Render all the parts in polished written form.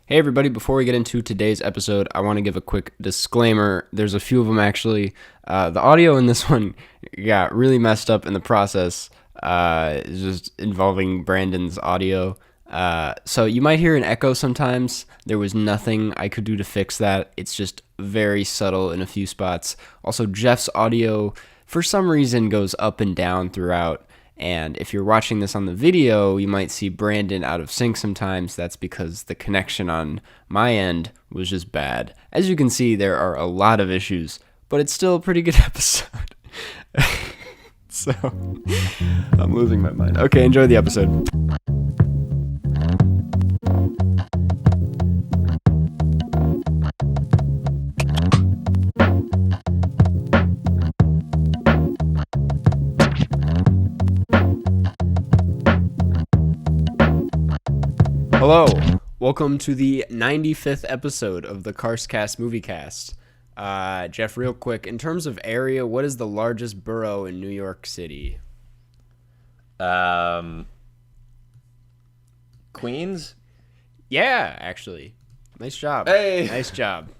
Hey everybody, before we get into today's episode, I want to give a quick disclaimer. There's a few of them actually. The audio in this one got really messed up in the process. It's just involving Brandon's audio. So you might hear an echo sometimes. There was nothing I could do to fix that. It's just very subtle in a few spots. Also, Jeff's audio, for some reason, goes up and down throughout. And if you're watching this on the video, you might see Brandon out of sync sometimes. That's because the connection on my end was just bad. As you can see, there are a lot of issues, but it's still a pretty good episode. So, I'm losing my mind. Okay, enjoy the episode. Hello, welcome to the 95th episode of the Carscast Moviecast. Jeff, real quick, in terms of area, what is the largest borough in New York City? Queens? Yeah, actually. Nice job. Hey! Nice job.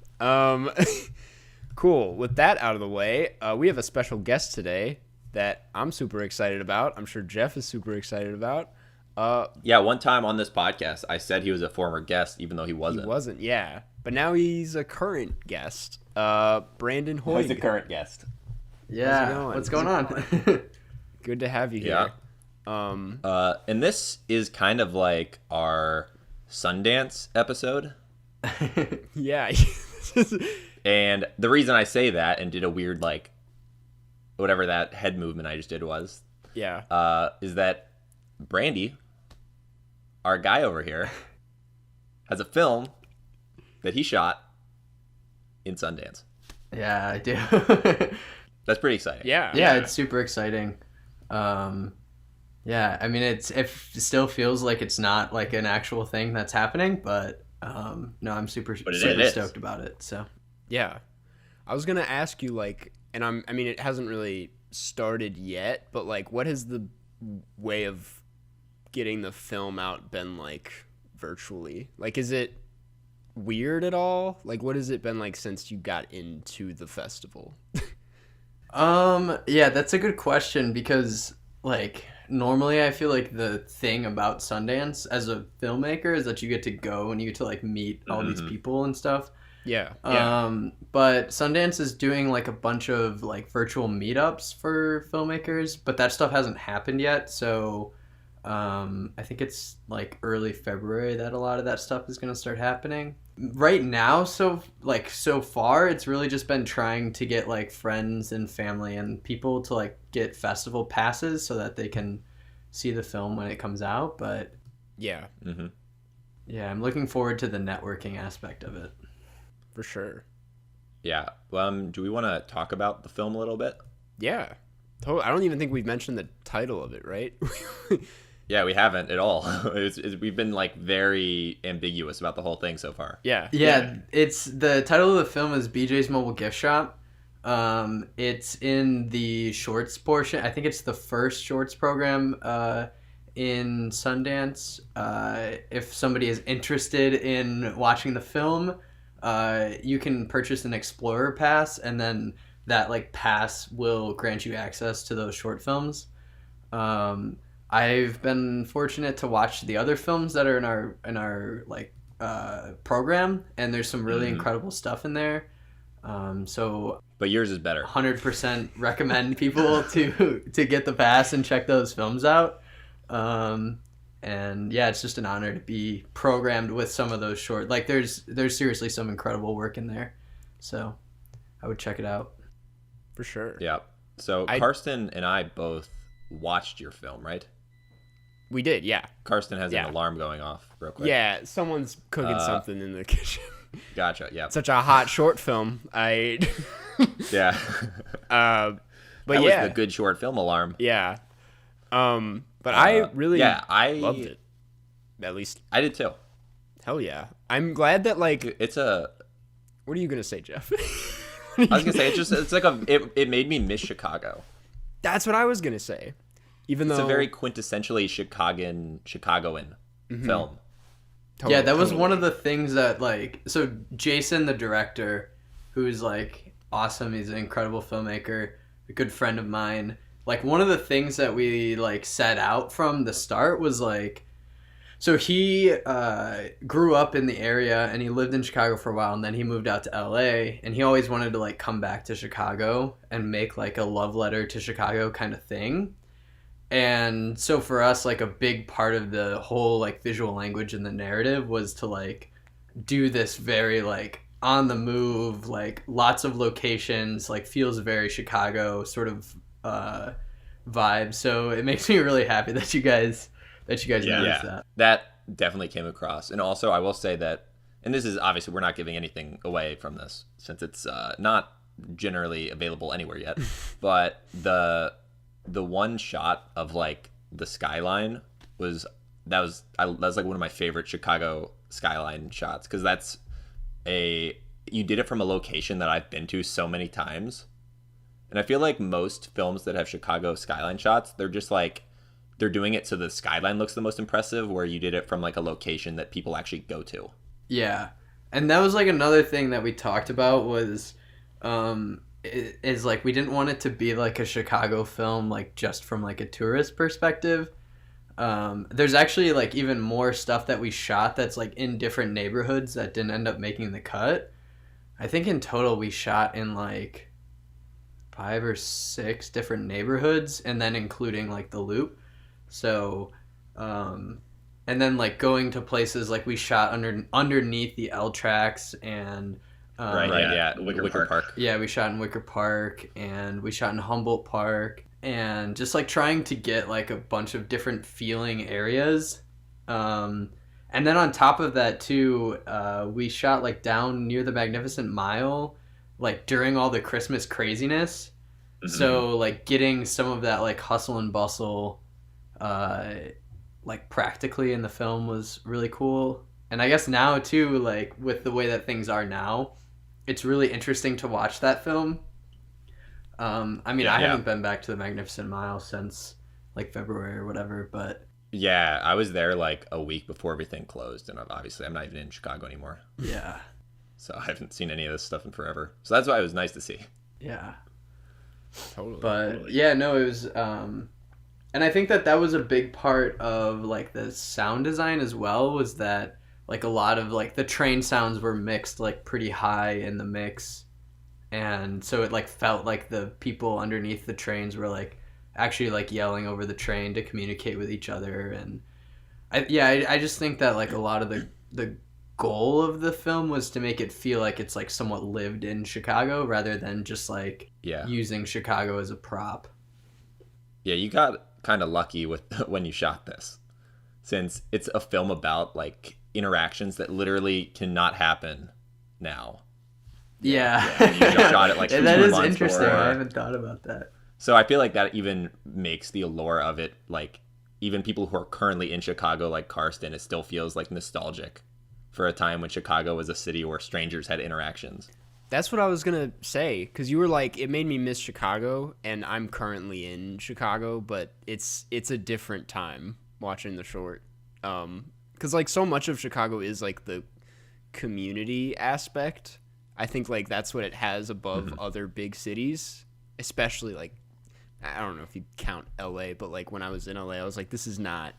Cool. With that out of the way, we have a special guest today that I'm super excited about. I'm sure Jeff is super excited about. Yeah, one time on this podcast, I said he was a former guest, even though he wasn't. He wasn't, yeah. But now he's a current guest. Brandon Hoeg. He's a current guest. Yeah, what's going on? Good to have you here. Yeah. And this is kind of like our Sundance episode. Yeah. And the reason I say that and did a weird, like, whatever that head movement I just did was, is that Brandy, our guy over here, has a film that he shot in Sundance. Yeah, I do. That's pretty exciting. Yeah, it's super exciting. Yeah, I mean, it still feels like it's not like an actual thing that's happening, but no, I'm super stoked about it. So yeah, I was gonna ask you, like, and I mean, it hasn't really started yet, but like, what has the way of getting the film out been like virtually? Like, is it weird at all? Like, what has it been like since you got into the festival? Yeah, that's a good question because, like, normally I feel like the thing about Sundance as a filmmaker is that you get to go and you get to, like, meet all these people and stuff. Yeah. But Sundance is doing, like, a bunch of, like, virtual meetups for filmmakers, but that stuff hasn't happened yet, so I think it's like early February that a lot of that stuff is going to start happening. Right now, so far, it's really just been trying to get, like, friends and family and people to, like, get festival passes so that they can see the film when it comes out. But yeah, yeah, I'm looking forward to the networking aspect of it. For sure. Yeah. Do we want to talk about the film a little bit? Yeah. I don't even think we've mentioned the title of it, right? Yeah, we haven't at all. We've been, like, very ambiguous about the whole thing so far. Yeah. It's the title of the film is BJ's Mobile Gift Shop. It's in the shorts portion. I think it's the first shorts program in Sundance. If somebody is interested in watching the film, you can purchase an Explorer Pass, and then that, like, pass will grant you access to those short films. I've been fortunate to watch the other films that are in our like program, and there's some really incredible stuff in there. But yours is better. 100% recommend people to get the pass and check those films out. And yeah, it's just an honor to be programmed with some of those short. Like, there's seriously some incredible work in there, so I would check it out for sure. Yeah. So Karsten and I both watched your film, right? We did, yeah. Karsten has an alarm going off real quick. Yeah, someone's cooking something in the kitchen. Gotcha, yeah. Such a hot short film. Yeah. But that was the good short film alarm. Yeah. But I really loved it. At least I did too. Hell yeah. I'm glad that, like, it's a... What are you going to say, Jeff? I was going to say, it's like it made me miss Chicago. That's what I was going to say. Even though it's a very quintessentially Chicagoan film. Yeah, that was one of the things that, like, so Jason, the director, who's, like, awesome, he's an incredible filmmaker, a good friend of mine. Like, one of the things that we, like, set out from the start was, like, so he grew up in the area, and he lived in Chicago for a while, and then he moved out to LA, and he always wanted to, like, come back to Chicago and make, like, a love letter to Chicago kind of thing. And so for us, like, a big part of the whole, like, visual language and the narrative was to, like, do this very, like, on the move, like, lots of locations, like, feels very Chicago sort of vibe. So it makes me really happy that you guys noticed that. That definitely came across. And also, I will say that, and this is obviously, we're not giving anything away from this since it's not generally available anywhere yet, but the one shot of, like, the skyline was like one of my favorite Chicago skyline shots, because you did it from a location that I've been to so many times. And I feel like most films that have Chicago skyline shots, they're just like, they're doing it so the skyline looks the most impressive, where you did it from, like, a location that people actually go to. Yeah. And that was, like, another thing that we talked about was is, like, we didn't want it to be, like, a Chicago film, like, just from, like, a tourist perspective. There's actually, like, even more stuff that we shot that's, like, in different neighborhoods that didn't end up making the cut. I think in total we shot in, like, 5 or 6 different neighborhoods, and then including, like, the Loop. So, and then, like, going to places, like, we shot underneath the L tracks, and Wicker Park. Yeah, we shot in Wicker Park, and we shot in Humboldt Park, and just, like, trying to get, like, a bunch of different feeling areas. And then on top of that too, we shot, like, down near the Magnificent Mile, like, during all the Christmas craziness. Mm-hmm. So, like, getting some of that, like, hustle and bustle, like, practically in the film was really cool. And I guess now too, like, with the way that things are now, it's really interesting to watch that film. I mean, I haven't been back to the Magnificent Mile since, like, February or whatever, but... Yeah, I was there, like, a week before everything closed, and obviously I'm not even in Chicago anymore. Yeah. So I haven't seen any of this stuff in forever. So that's why it was nice to see. Yeah. Totally. But, yeah, no, it was... And I think that was a big part of, like, the sound design as well, was that, like, a lot of, like, the train sounds were mixed, like, pretty high in the mix. And so it, like, felt like the people underneath the trains were, like, actually, like, yelling over the train to communicate with each other. And I just think that, like, a lot of the goal of the film was to make it feel like it's, like, somewhat lived in Chicago rather than just, like, using Chicago as a prop. Yeah, you got kind of lucky with when you shot this, since it's a film about, like, interactions that literally cannot happen now. Yeah. You just shot it, like, that is interesting. I haven't thought about that. So I feel like that even makes the allure of it, like, even people who are currently in Chicago, like Karsten, it still feels, like, nostalgic for a time when Chicago was a city where strangers had interactions. That's what I was going to say, because you were like, it made me miss Chicago, and I'm currently in Chicago, but it's a different time watching the short. Because, like, so much of Chicago is, like, the community aspect. I think, like, that's what it has above other big cities, especially, like, I don't know if you count LA, but, like, when I was in LA, I was like, this is not,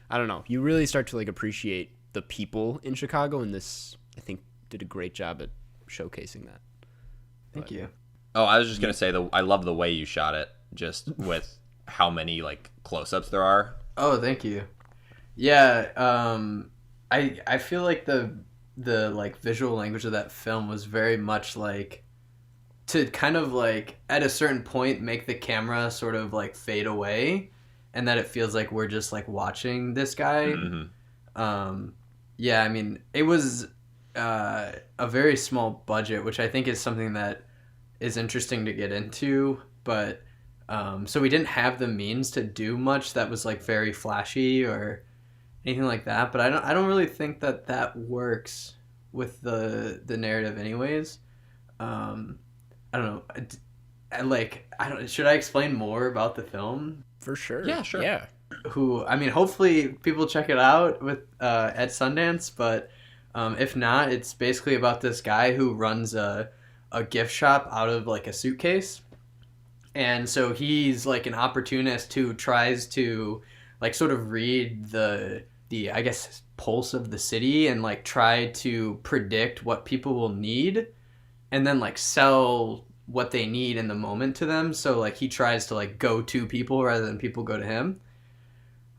I don't know. You really start to, like, appreciate the people in Chicago, and this, I think, did a great job at showcasing that. Thank you. Oh, I was just gonna say, I love the way you shot it, just with how many, like, close-ups there are. Oh, thank you. Yeah, I feel like the like visual language of that film was very much like to kind of, like, at a certain point make the camera sort of, like, fade away, and that it feels like we're just, like, watching this guy. Mm-hmm. Yeah, I mean, it was a very small budget, which I think is something that is interesting to get into, but so we didn't have the means to do much that was, like, very flashy or anything like that, but I don't really think that works with the narrative anyways. I don't know. Should I explain more about the film? For sure. Yeah, sure. Yeah. who, I mean, hopefully people check it out with at Sundance, but if not, it's basically about this guy who runs a gift shop out of like a suitcase. And so he's like an opportunist who tries to like sort of read the I guess pulse of the city and like try to predict what people will need and then like sell what they need in the moment to them. So like he tries to like go to people rather than people go to him.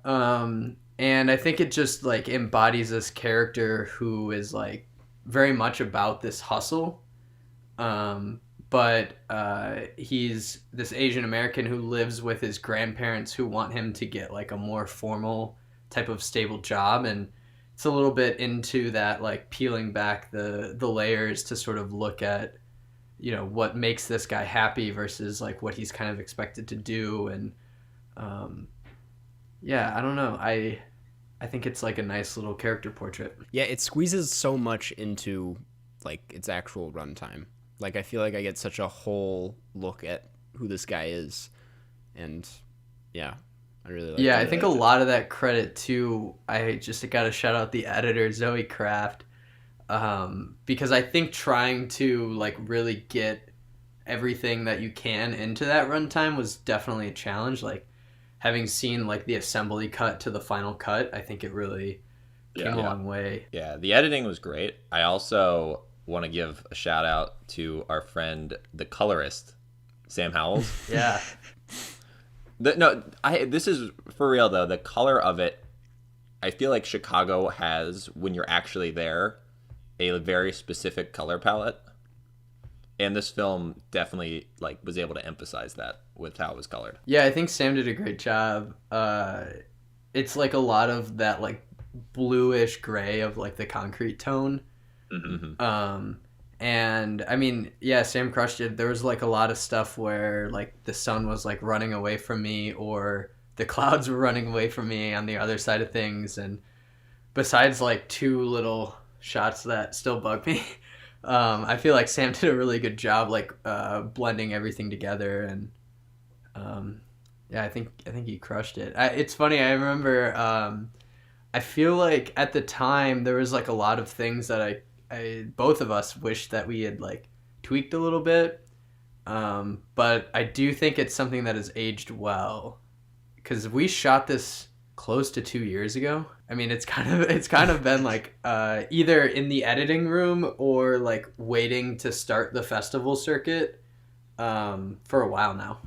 And I think it just like embodies this character who is like very much about this hustle. But he's this Asian American who lives with his grandparents who want him to get like a more formal type of stable job. And it's a little bit into that, like peeling back the layers to sort of look at, you know, what makes this guy happy versus like what he's kind of expected to do. And yeah, I don't know. I think it's like a nice little character portrait. Yeah, it squeezes so much into like its actual runtime. Like I feel like I get such a whole look at who this guy is, and yeah, I really like. Yeah, that. I think a lot of that credit too. I just got to shout out the editor Zoe Kraft, because I think trying to like really get everything that you can into that runtime was definitely a challenge. Like having seen like the assembly cut to the final cut, I think it really came a long way. Yeah, the editing was great. I also want to give a shout out to our friend, the colorist, Sam Howells. Yeah. This is for real though. The color of it, I feel like Chicago has, when you're actually there, a very specific color palette. And this film definitely like was able to emphasize that with how it was colored. Yeah, I think Sam did a great job. It's like a lot of that like bluish gray of like the concrete tone. Mm-hmm. And I mean, yeah, Sam crushed it. There was like a lot of stuff where like the sun was like running away from me or the clouds were running away from me on the other side of things. And besides like two little shots that still bug me, I feel like Sam did a really good job like blending everything together. And yeah, I think he crushed it. It's funny. I remember I feel like at the time there was like a lot of things that I both of us wished that we had like tweaked a little bit, but I do think it's something that has aged well because we shot this close to 2 years ago. I mean, it's kind of been like either in the editing room or like waiting to start the festival circuit for a while now.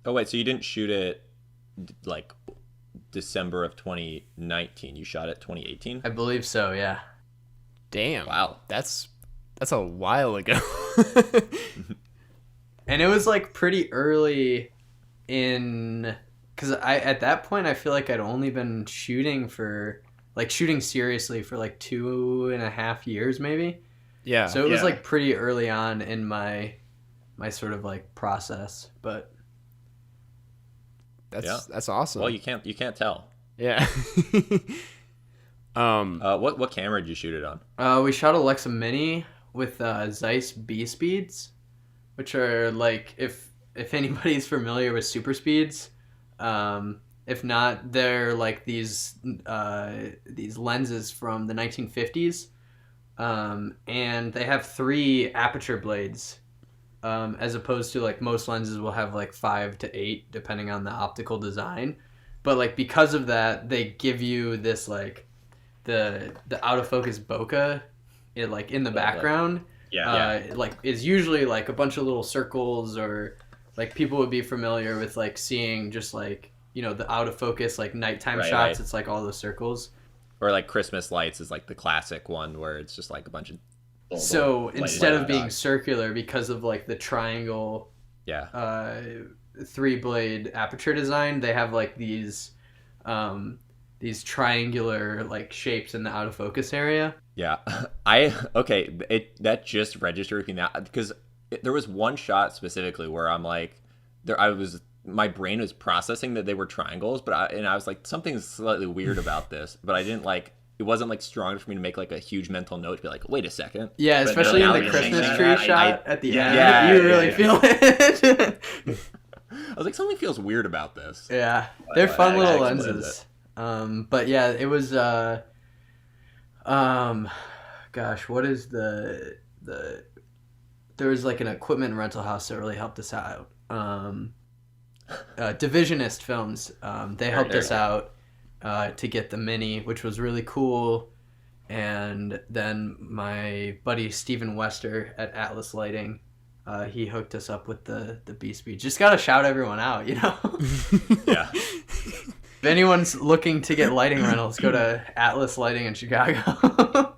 Oh wait, so you didn't shoot it like December of 2019? You shot it 2018? I believe so. Yeah. Damn. Wow. That's a while ago. And it was like pretty early in, because at that point I feel like I'd only been shooting seriously for like 2.5 years maybe. Yeah. So it was like pretty early on in my sort of like process, but that's awesome. Well, you can't tell. Yeah. What camera did you shoot it on? We shot Alexa Mini with Zeiss B speeds, which are like if anybody's familiar with super speeds, if not, they're like these lenses from the 1950s, and they have 3 aperture blades, as opposed to like most lenses will have like 5 to 8 depending on the optical design, but like because of that they give you this like the out of focus bokeh, it like in the background, like is usually like a bunch of little circles, or like people would be familiar with like seeing just like, you know, the out of focus like nighttime shots. Right. It's like all those circles. Or like Christmas lights is like the classic one where it's just like a bunch of. So instead of being circular, because of like the triangle, 3-blade aperture design, they have like these triangular like shapes in the out of focus area. Yeah, that just registered with me now because there was one shot specifically where I'm like, my brain was processing that they were triangles, but I was like, something's slightly weird about this, but I didn't like. It wasn't like strong enough for me to make like a huge mental note to be like, wait a second. Yeah, especially in the Christmas tree shot at the end. You really feel it. I was like, something feels weird about this. Yeah, they're fun little I explained lenses. But yeah, it was gosh, what is the there was like an equipment rental house that really helped us out. Divisionist Films. They helped us out to get the Mini, which was really cool. And then my buddy Steven Wester at Atlas Lighting, he hooked us up with the B-Speed. Just gotta shout everyone out, you know? Yeah. If anyone's looking to get lighting rentals, go to Atlas Lighting in Chicago.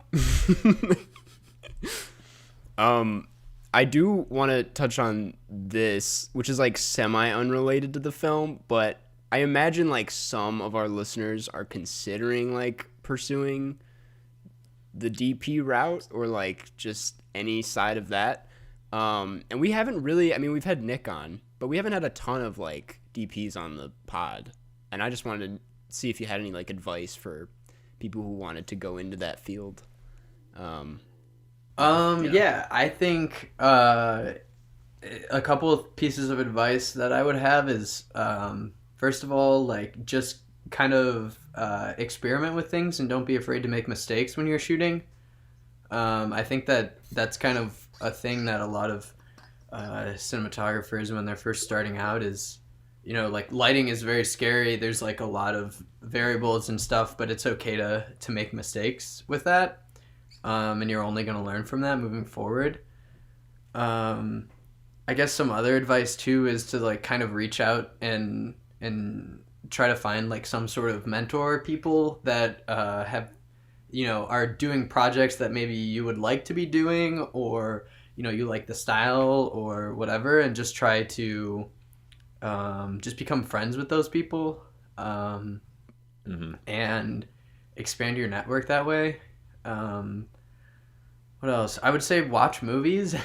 I do want to touch on this, which is like semi-unrelated to the film, but I imagine like some of our listeners are considering like pursuing the DP route or like just any side of that. And we haven't really, I mean, we've had Nick on, but we haven't had a ton of like DPs on the pod. And I just wanted to see if you had any like advice for people who wanted to go into that field. Yeah, I think a couple of pieces of advice that I would have is first of all, like just kind of experiment with things and don't be afraid to make mistakes when you're shooting. I think that's kind of a thing that a lot of cinematographers when they're first starting out is, you know, like lighting is very scary. There's like a lot of variables and stuff, but it's okay to make mistakes with that. And you're only going to learn from that moving forward. I guess some other advice too is to like kind of reach out and try to find like some sort of mentor people that have, you know, are doing projects that maybe you would like to be doing, or, you know, you like the style or whatever, and just try to just become friends with those people and expand your network that way. What else? I would say watch movies.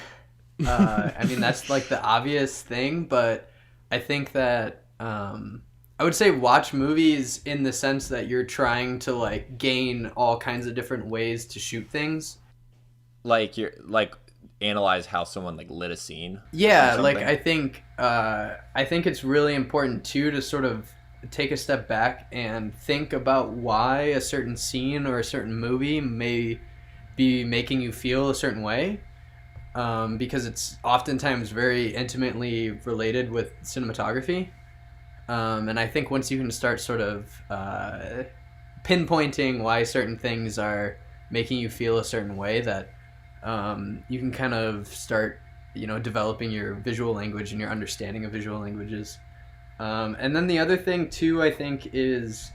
I mean, that's like the obvious thing, but I think that I would say watch movies in the sense that you're trying to like gain all kinds of different ways to shoot things. Like you're like analyze how someone like lit a scene. Yeah, like I think it's really important too to sort of take a step back and think about why a certain scene or a certain movie may be making you feel a certain way, because it's oftentimes very intimately related with cinematography. And I think once you can start sort of pinpointing why certain things are making you feel a certain way, that you can kind of start, you know, developing your visual language and your understanding of visual languages. And then the other thing too, I think is,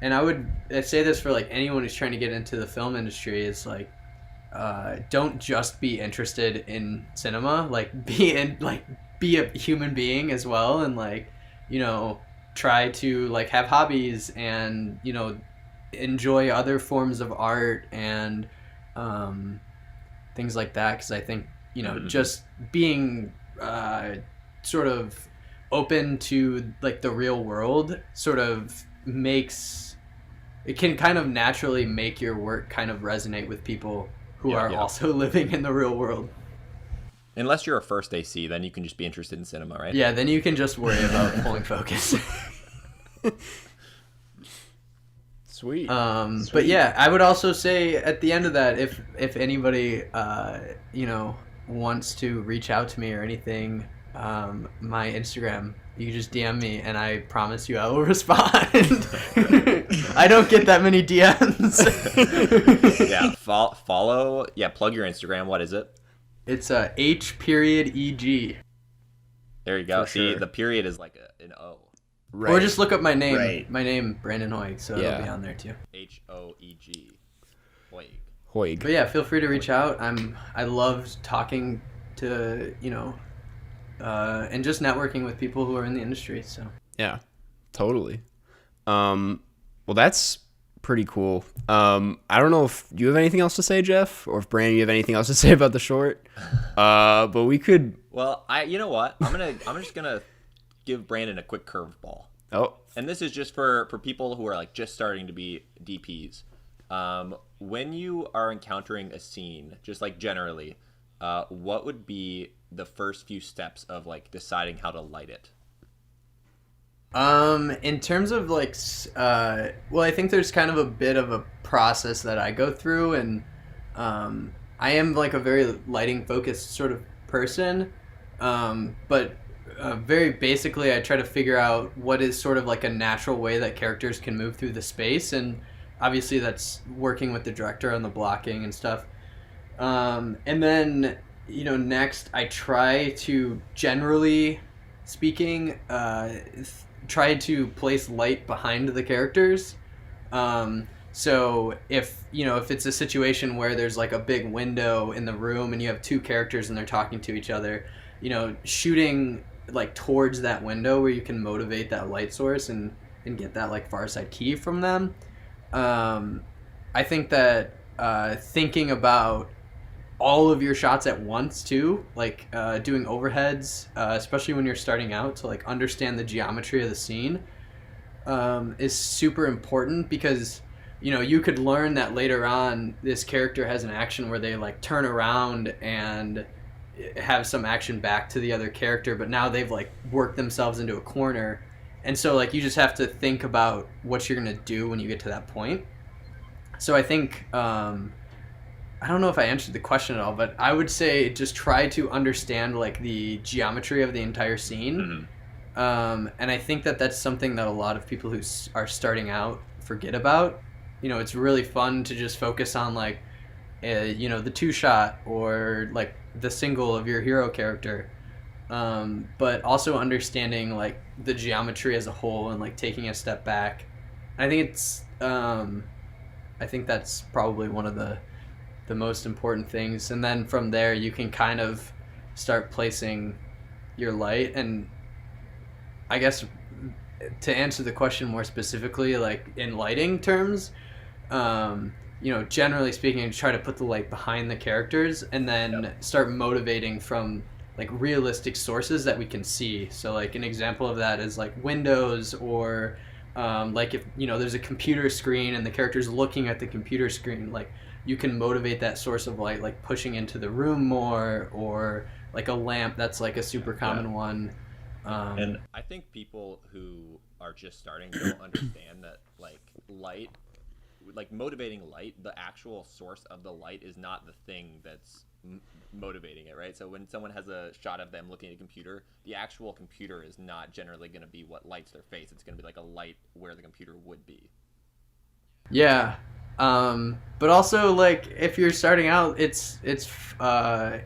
and I would say this for like anyone who's trying to get into the film industry, is like, don't just be interested in cinema, like be a human being as well, and like, you know, try to like have hobbies and, you know, enjoy other forms of art and things like that, because I think, you know, just being sort of open to like the real world sort of makes it can kind of naturally make your work kind of resonate with people who are also living in the real world. Unless you're a first AC, then you can just be interested in cinema, right? Yeah, then you can just worry about pulling focus. Sweet. But yeah, I would also say at the end of that, if anybody you know, wants to reach out to me or anything, my Instagram, you can just DM me and I promise you I will respond. I don't get that many DMs. Yeah, follow. Yeah, plug your Instagram. What is it? It's H.EG. There you go. For See, sure. the period is like an O. Right. Or just look up my name. Right. My name, Brandon Hoeg, so it'll be on there too. Hoeg. Hoeg. Hoeg. But yeah, feel free to reach out. I love talking to, you know, and just networking with people who are in the industry. So Yeah, totally. Well, that's pretty cool. I don't know if you have anything else to say, Jeff, or if Brandon, you have anything else to say about the short. But we could. Well, you know what? I'm just gonna give Brandon a quick curveball. Oh. And this is just for people who are like just starting to be DPs. When you are encountering a scene, just like generally, what would be the first few steps of like deciding how to light it? In terms of like, well, I think there's kind of a bit of a process that I go through, and I am like a very lighting focused sort of person, but very basically, I try to figure out what is sort of like a natural way that characters can move through the space, and obviously that's working with the director on the blocking and stuff. And then, next I try to, generally speaking, try to place light behind the characters. So if it's a situation where there's like a big window in the room and you have two characters and they're talking to each other, shooting like towards that window where you can motivate that light source and get that like far side key from them. I think that thinking about all of your shots at once too, like doing overheads, especially when you're starting out, to like understand the geometry of the scene, is super important, because you could learn that later on this character has an action where they like turn around and have some action back to the other character, but now they've like worked themselves into a corner, and so like you just have to think about what you're gonna do when you get to that point. So I think I don't know if I answered the question at all, but I would say just try to understand like the geometry of the entire scene. Mm-hmm. And I think that that's something that a lot of people who are starting out forget about. It's really fun to just focus on like, the two shot or like the single of your hero character. But also understanding like the geometry as a whole and like taking a step back. I think I think that's probably one of the most important things, and then from there you can kind of start placing your light. And I guess to answer the question more specifically, like in lighting terms, generally speaking, try to put the light behind the characters and then start motivating from like realistic sources that we can see. So like an example of that is like windows, or like if there's a computer screen and the character's looking at the computer screen, like you can motivate that source of light like pushing into the room more, or like a lamp. That's like a super common one. And I think people who are just starting don't understand that like light, like motivating light, the actual source of the light is not the thing that's motivating it, right? So when someone has a shot of them looking at a computer, the actual computer is not generally going to be what lights their face. It's going to be like a light where the computer would be. Yeah. But also like if you're starting out, it's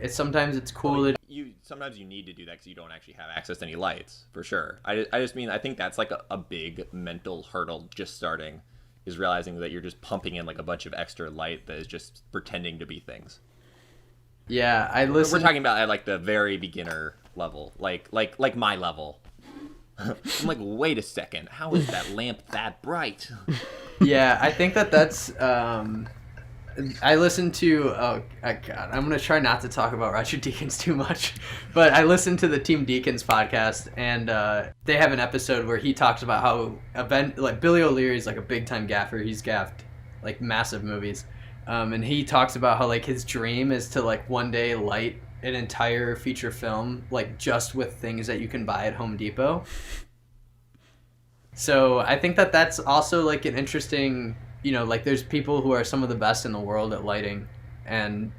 sometimes it's cool to sometimes you need to do that because you don't actually have access to any lights, for sure. I just mean, I think that's like a big mental hurdle just starting, is realizing that you're just pumping in like a bunch of extra light that is just pretending to be things. Yeah, We're talking about at like the very beginner level, like my level. I'm like, wait a second, how is that lamp that bright? Yeah, I think that's I listened to God, I'm gonna try not to talk about Roger Deakins too much, but I listened to the Team Deakins podcast, and they have an episode where he talks about how like Billy O'Leary is like a big time gaffer. He's gaffed like massive movies, and he talks about how like his dream is to like one day light an entire feature film like just with things that you can buy at Home Depot. So I think that's also like an interesting, like there's people who are some of the best in the world at lighting, and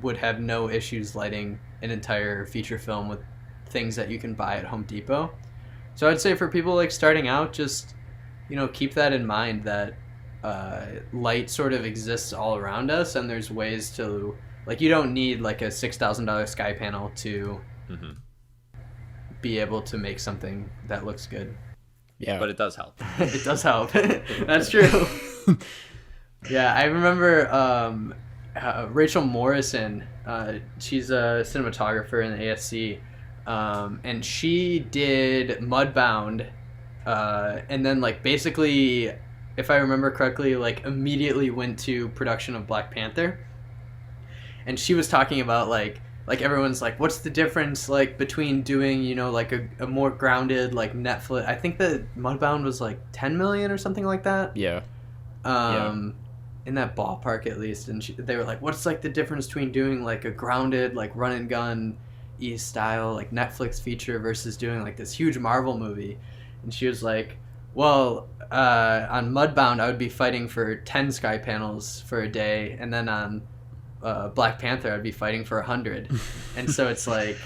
would have no issues lighting an entire feature film with things that you can buy at Home Depot. So I'd say for people like starting out, just keep that in mind, that light sort of exists all around us, and there's ways to like, you don't need like a $6,000 sky panel to be able to make something that looks good. Yeah, but it does help. It does help. That's true. Yeah, I remember Rachel Morrison. She's a cinematographer in the ASC, and she did Mudbound, and then like basically, if I remember correctly, like immediately went to production of Black Panther. And she was talking about like everyone's like, what's the difference like between doing like a more grounded like Netflix. I think that Mudbound was like 10 million or something like that. Yeah. In that ballpark at least. And they were like, what's like the difference between doing like a grounded like run and gun style like Netflix feature versus doing like this huge Marvel movie. and she was like, well, on Mudbound I would be fighting for 10 sky panels for a day, and then on Black Panther I'd be fighting for 100. And so it's like,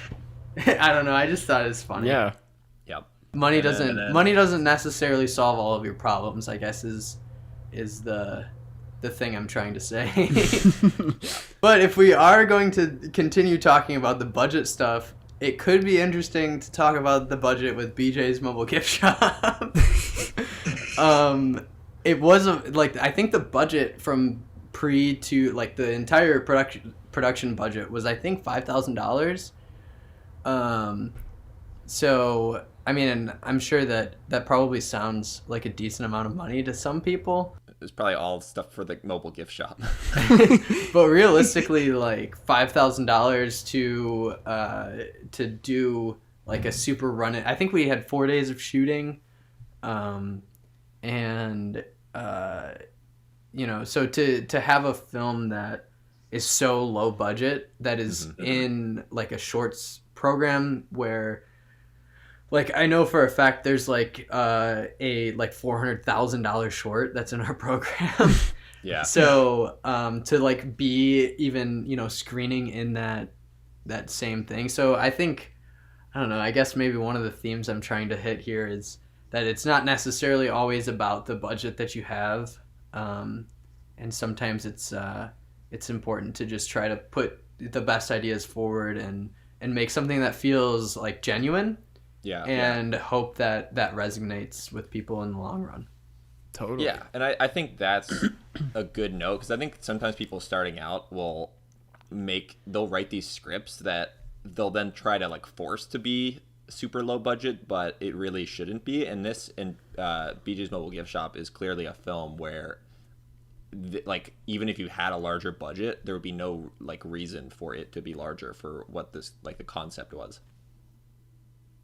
I don't know, I just thought it was funny. Yeah. Yep. Money doesn't necessarily solve all of your problems, I guess is the thing I'm trying to say. But if we are going to continue talking about the budget stuff, it could be interesting to talk about the budget with BJ's Mobile Gift Shop. It was I think the budget from pre to like the entire production budget was, I think, $5,000. So I mean, and I'm sure that probably sounds like a decent amount of money to some people. It's probably all stuff for the mobile gift shop. But realistically, like $5,000 to do like a super run. I think we had 4 days of shooting, and so to have a film that is so low budget, that is in like a shorts program where, like, I know for a fact there's like a like $400,000 short that's in our program. Yeah. So to like be even screening in that same thing. So I think, I don't know, I guess maybe one of the themes I'm trying to hit here is that it's not necessarily always about the budget that you have, and sometimes it's important to just try to put the best ideas forward and make something that feels like genuine. Yeah. And hope that resonates with people in the long run. Totally. Yeah, and I think that's a good note, because I think sometimes people starting out they'll write these scripts that they'll then try to like force to be super low budget, but it really shouldn't be. And BJ's Mobile Gift Shop is clearly a film where like even if you had a larger budget, there would be no like reason for it to be larger for what this like the concept was.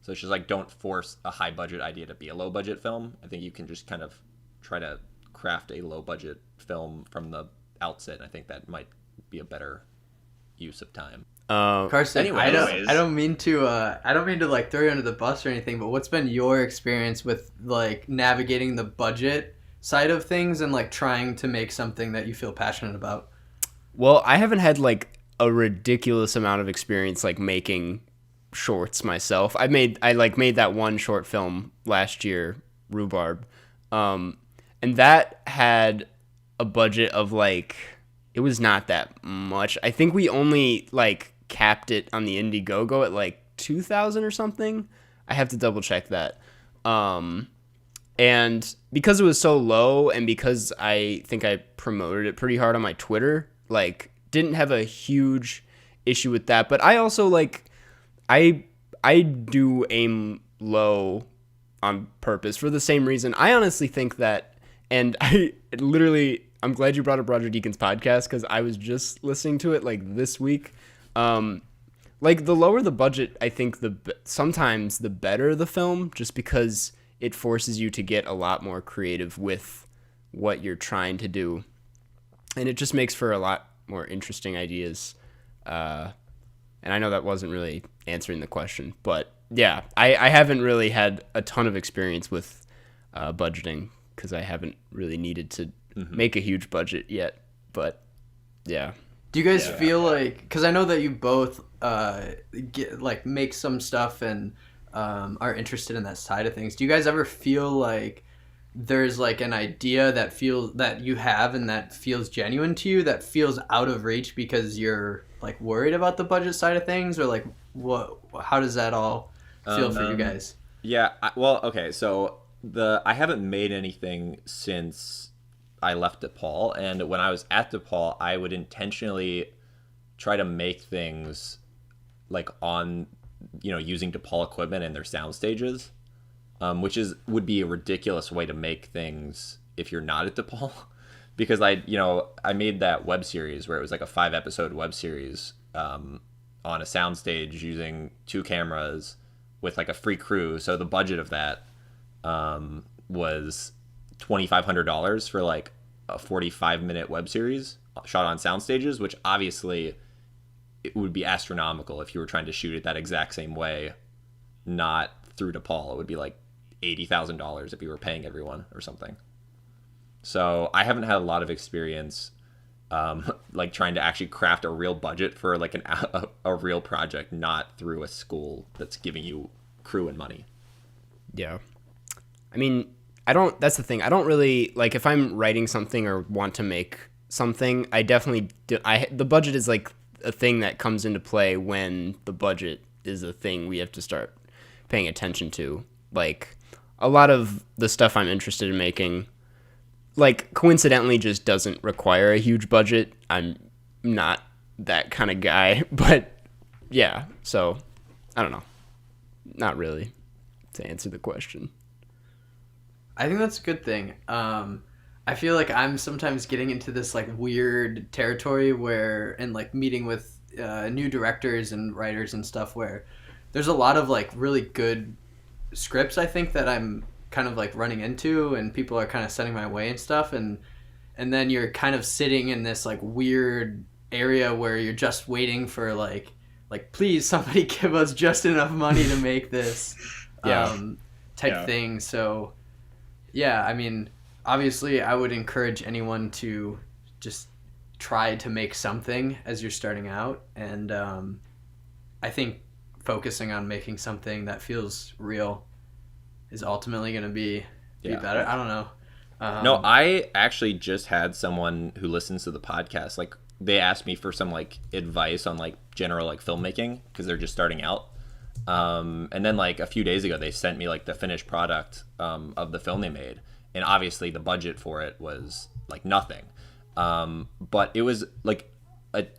So it's just like, don't force a high budget idea to be a low budget film. I think you can just kind of try to craft a low budget film from the outset. And I think that might be a better use of time. Carson, anyways. I don't mean to like throw you under the bus or anything, but what's been your experience with like navigating the budget side of things and like trying to make something that you feel passionate about? Well, I haven't had like a ridiculous amount of experience like making shorts myself. I made that one short film last year, Rhubarb, and that had a budget of like, it was not that much. I think we only like capped it on the Indiegogo at like 2,000 or something. I have to double check that. And because it was so low, and because I think I promoted it pretty hard on my Twitter, like didn't have a huge issue with that. But I also like, I do aim low on purpose for the same reason. I honestly think that, and I'm glad you brought up Roger Deakins' podcast, because I was just listening to it like this week. Like the lower the budget, I think sometimes the better the film, just because it forces you to get a lot more creative with what you're trying to do, and it just makes for a lot more interesting ideas. And I know that wasn't really answering the question, but yeah, I haven't really had a ton of experience with budgeting, because I haven't really needed to make a huge budget yet. But yeah. Do you guys feel like, because I know that you both make some stuff and are interested in that side of things, do you guys ever feel like there's like an idea that you have and that feels genuine to you, that feels out of reach because you're like worried about the budget side of things, or like how does that all feel for you guys? Yeah, okay, so I haven't made anything since I left DePaul, and when I was at DePaul, I would intentionally try to make things like on, using DePaul equipment and their sound stages, which would be a ridiculous way to make things if you're not at DePaul. Because I made that web series where it was like a 5-episode web series on a soundstage using 2 cameras with like a free crew. So the budget of that was $2,500 for like a 45-minute web series shot on sound stages, which obviously it would be astronomical if you were trying to shoot it that exact same way, not through DePaul. It would be like $80,000 if you were paying everyone or something. So I haven't had a lot of experience like trying to actually craft a real budget for like a real project, not through a school that's giving you crew and money. Yeah. I mean, that's the thing. I don't really, like, if I'm writing something or want to make something, I definitely the budget is like a thing that comes into play when the budget is a thing we have to start paying attention to. Like, a lot of the stuff I'm interested in making, like, coincidentally just doesn't require a huge budget. I'm not that kind of guy, but yeah, so I don't know. Not really, to answer the question. I think that's a good thing. I feel like I'm sometimes getting into this like weird territory where, and like meeting with new directors and writers and stuff, where there's a lot of like really good scripts I think that I'm kind of like running into, and people are kind of sending my way and stuff, and then you're kind of sitting in this like weird area where you're just waiting for like please somebody give us just enough money to make this type thing. So yeah, I mean, obviously I would encourage anyone to just try to make something as you're starting out, and I think focusing on making something that feels real is ultimately going to be better. I don't know. No, I actually just had someone who listens to the podcast, like, they asked me for some like advice on like general like filmmaking because they're just starting out. And then like a few days ago, they sent me like the finished product of the film they made, and obviously the budget for it was like nothing. But it was like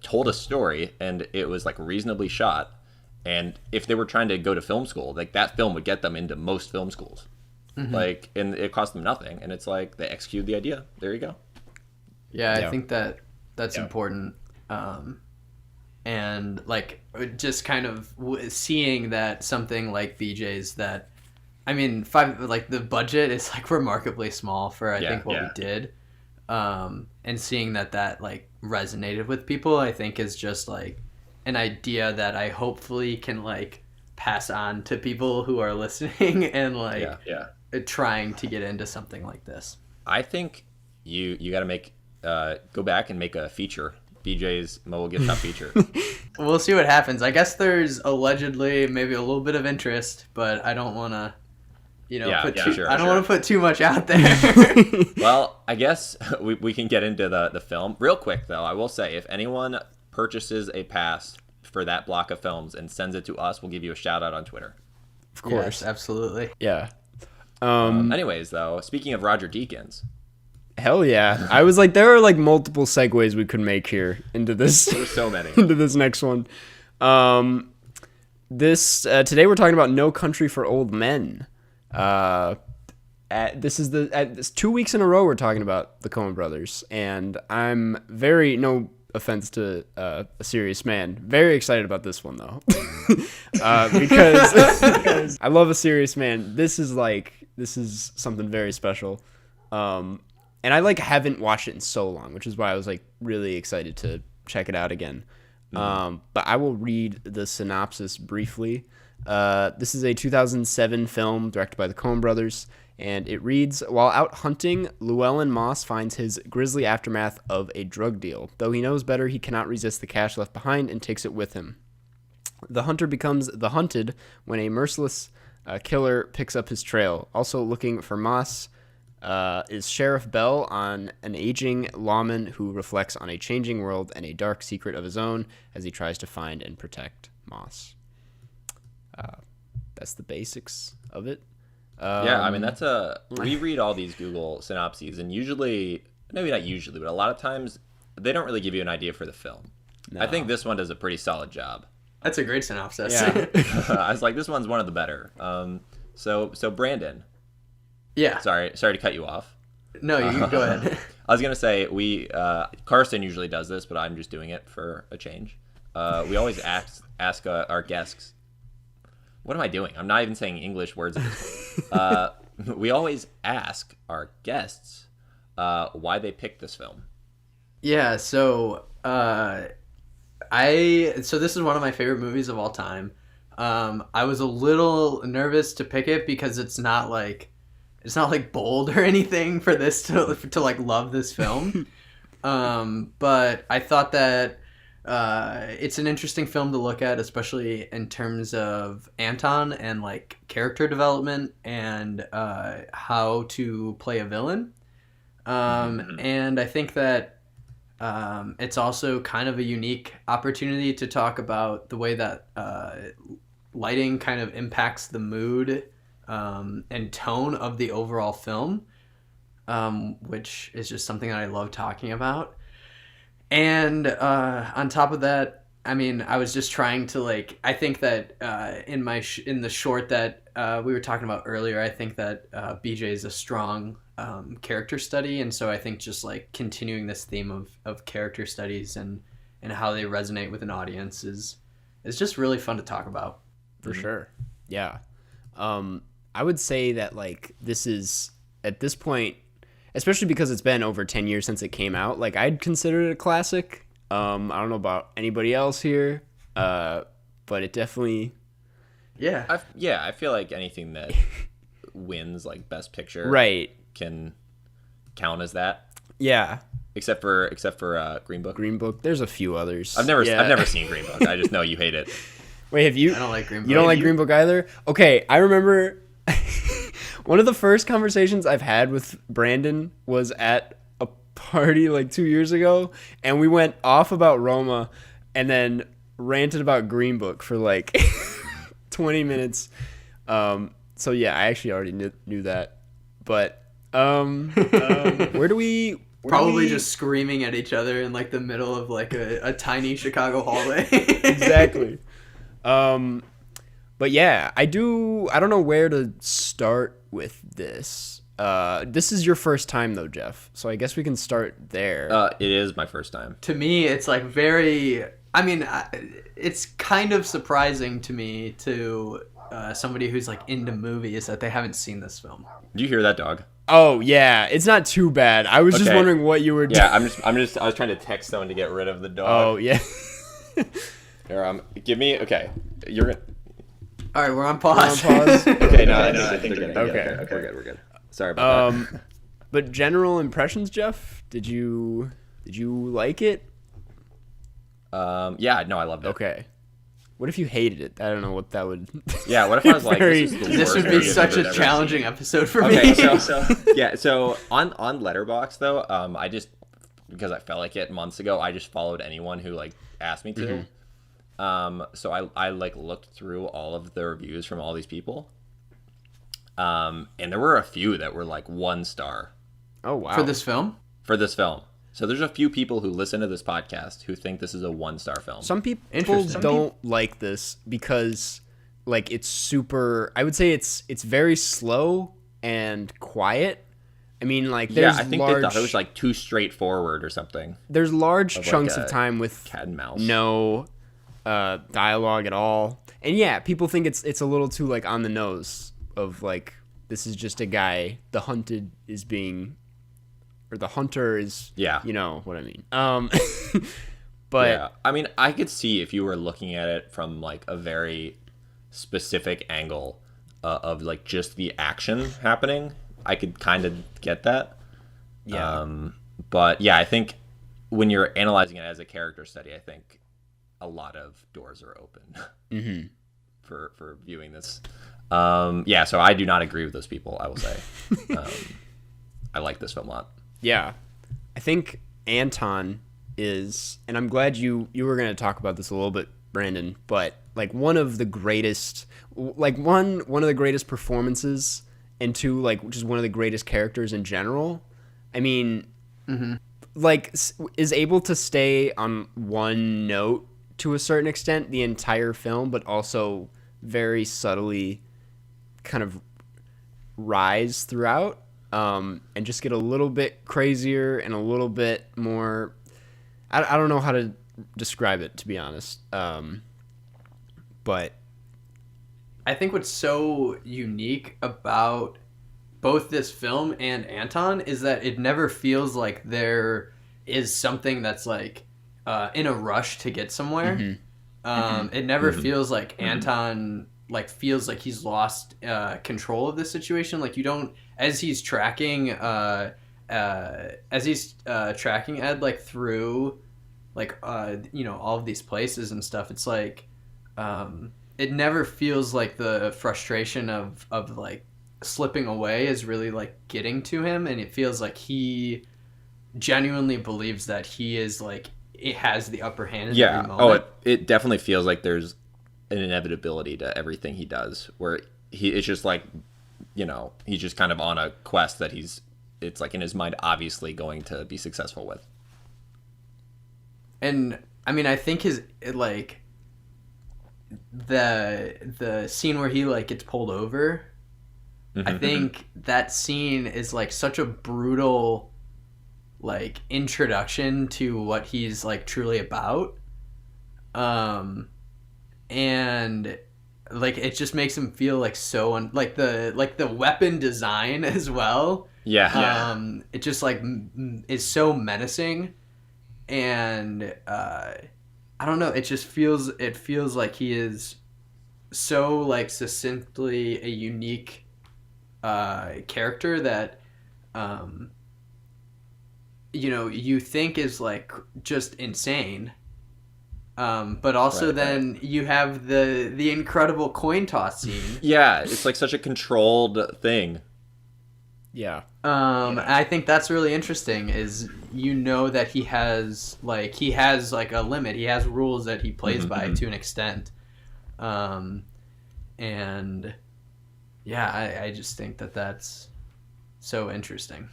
told a story, and it was like reasonably shot. And if they were trying to go to film school, like that film would get them into most film schools. Mm-hmm. Like, and it cost them nothing. And it's like they executed the idea. There you go. Yeah, I think that's important. And like just kind of seeing that something like BJ's, that, I mean, like the budget is like remarkably small for I think what we did. And seeing that like resonated with people, I think is just like an idea that I hopefully can like pass on to people who are listening and like trying to get into something like this. I think you got to make go back and make a feature. BJ's mobile gift shop feature. We'll see what happens. I guess there's allegedly maybe a little bit of interest, but I don't want to, I don't want to put too much out there. Well, I guess we can get into the film real quick though. I will say, if anyone purchases a pass for that block of films and sends it to us, we'll give you a shout out on Twitter. Of course, yes, absolutely. Yeah. Anyways, though, speaking of Roger Deakins. Hell yeah. I was like, there are like multiple segues we could make here into this. There's so many. Into this next one. Today we're talking about No Country for Old Men. This is 2 weeks in a row we're talking about the Coen brothers, and I'm no offense to a serious man, very excited about this one though. because I love A Serious Man. This is something very special. And I like haven't watched it in so long, which is why I was like really excited to check it out again. But I will read the synopsis briefly. This is a 2007 film directed by the Coen brothers, and it reads, while out hunting, Llewellyn Moss finds his grisly aftermath of a drug deal. Though he knows better, he cannot resist the cash left behind and takes it with him. The hunter becomes the hunted when a merciless killer picks up his trail. Also looking for Moss is Sheriff Bell, an aging lawman who reflects on a changing world and a dark secret of his own as he tries to find and protect Moss. That's the basics of it. I mean, we read all these Google synopses, and maybe not usually, but a lot of times they don't really give you an idea for the film. No. I think this one does a pretty solid job. That's a great synopsis. Yeah. I was like, this one's one of the better. So Brandon. Yeah. Sorry to cut you off. No, you can go ahead. I was gonna say Carson usually does this, but I'm just doing it for a change. We always ask our guests. What am I doing? I'm not even saying English words at this point. We always ask our guests why they picked this film. Yeah. So this is one of my favorite movies of all time. I was a little nervous to pick it because it's not like bold or anything for this to like love this film. But I thought that it's an interesting film to look at, especially in terms of Anton and like character development and how to play a villain. And I think that it's also kind of a unique opportunity to talk about the way that lighting kind of impacts the mood and tone of the overall film, which is just something that I love talking about. And on top of that, I mean, I was just trying to like, I think that in the short that we were talking about earlier, I think that BJ is a strong character study, and so I think just like continuing this theme of character studies and how they resonate with an audience is just really fun to talk about. For sure. Yeah. I would say that like this is at this point, especially because it's been over 10 years since it came out, like I'd consider it a classic. I don't know about anybody else here, but it definitely. Yeah. I feel like anything that wins like Best Picture, right, can count as that. Yeah. Except for Green Book. Green Book. There's a few others. I've never seen Green Book. I just know you hate it. Wait, have you? I don't like Green Book. You don't like Green Book either? Okay, I remember one of the first conversations I've had with Brandon was at a party like 2 years ago, and we went off about Roma and then ranted about Green Book for like 20 minutes. So yeah, I actually already knew that. But where do we... Probably just screaming at each other in like the middle of like a tiny Chicago hallway. Exactly. But yeah, I don't know where to start with this. This is your first time though, Jeff. So I guess we can start there. It is my first time. To me, it's like it's kind of surprising to me to somebody who's like into movies that they haven't seen this film. Do you hear that dog? Oh yeah, it's not too bad. I was just wondering what you were doing. Yeah, I was trying to text someone to get rid of the dog. Oh yeah. Here, give me. Okay, you're good. All right, we're on pause. Okay, no, I think they're good. Okay, we're good. Sorry about that. But general impressions, Jeff? Did you like it? Yeah, no, I loved it. Okay. What if you hated it? I don't know what that would. Yeah, what if I was like, this would be such a challenging episode for me. Okay, so on Letterboxd though, I just, because I felt like it months ago, I just followed anyone who like asked me to. Mm-hmm. So I like looked through all of the reviews from all these people. And there were a few that were like 1 star. Oh wow. For this film? For this film. So there's a few people who listen to this podcast who think this is a 1-star film. Some people don't like this because like it's super, I would say it's very slow and quiet. I mean, like there's I think they thought it was like too straightforward or something. There's large chunks of time with cat and mouse. No dialogue at all. And yeah, people think it's a little too like on the nose of like this is just a guy, the hunted is being, or the hunter is, you know what I mean. But yeah, I mean, I could see if you were looking at it from like a very specific angle of like just the action happening, I could kind of get that. Yeah. But yeah, I think when you're analyzing it as a character study, I think a lot of doors are open for viewing this. Yeah, so I do not agree with those people, I will say. I like this film a lot. Yeah. I think Anton is, and I'm glad you were going to talk about this a little bit, Brandon, but like one of the greatest performances, and two, like just one of the greatest characters in general. I mean, like is able to stay on one note to a certain extent the entire film, but also very subtly kind of rise throughout. And just get a little bit crazier and a little bit more. I don't know how to describe it, to be honest. But I think what's so unique about both this film and Anton is that it never feels like there is something that's like in a rush to get somewhere. It never feels like Anton like feels like he's lost control of the situation. Like you don't, as he's tracking Ed like through like all of these places and stuff. It's like it never feels like the frustration of like slipping away is really like getting to him, and it feels like he genuinely believes that he is like it has the upper hand in every moment. It definitely feels like there's an inevitability to everything he does, where it's just like, he's just kind of on a quest that it's like in his mind obviously going to be successful with. And I mean, I think his like the scene where he like gets pulled over, I think that scene is like such a brutal like introduction to what he's like truly about, and like it just makes him feel like so like the weapon design as well. It just like is so menacing, and I don't know, it feels like he is so like succinctly a unique character that you think is like just insane, but also then you have the incredible coin toss scene. It's like such a controlled thing. I think that's really interesting, is that he has like a limit, he has rules that he plays by to an extent, and I just think that that's so interesting.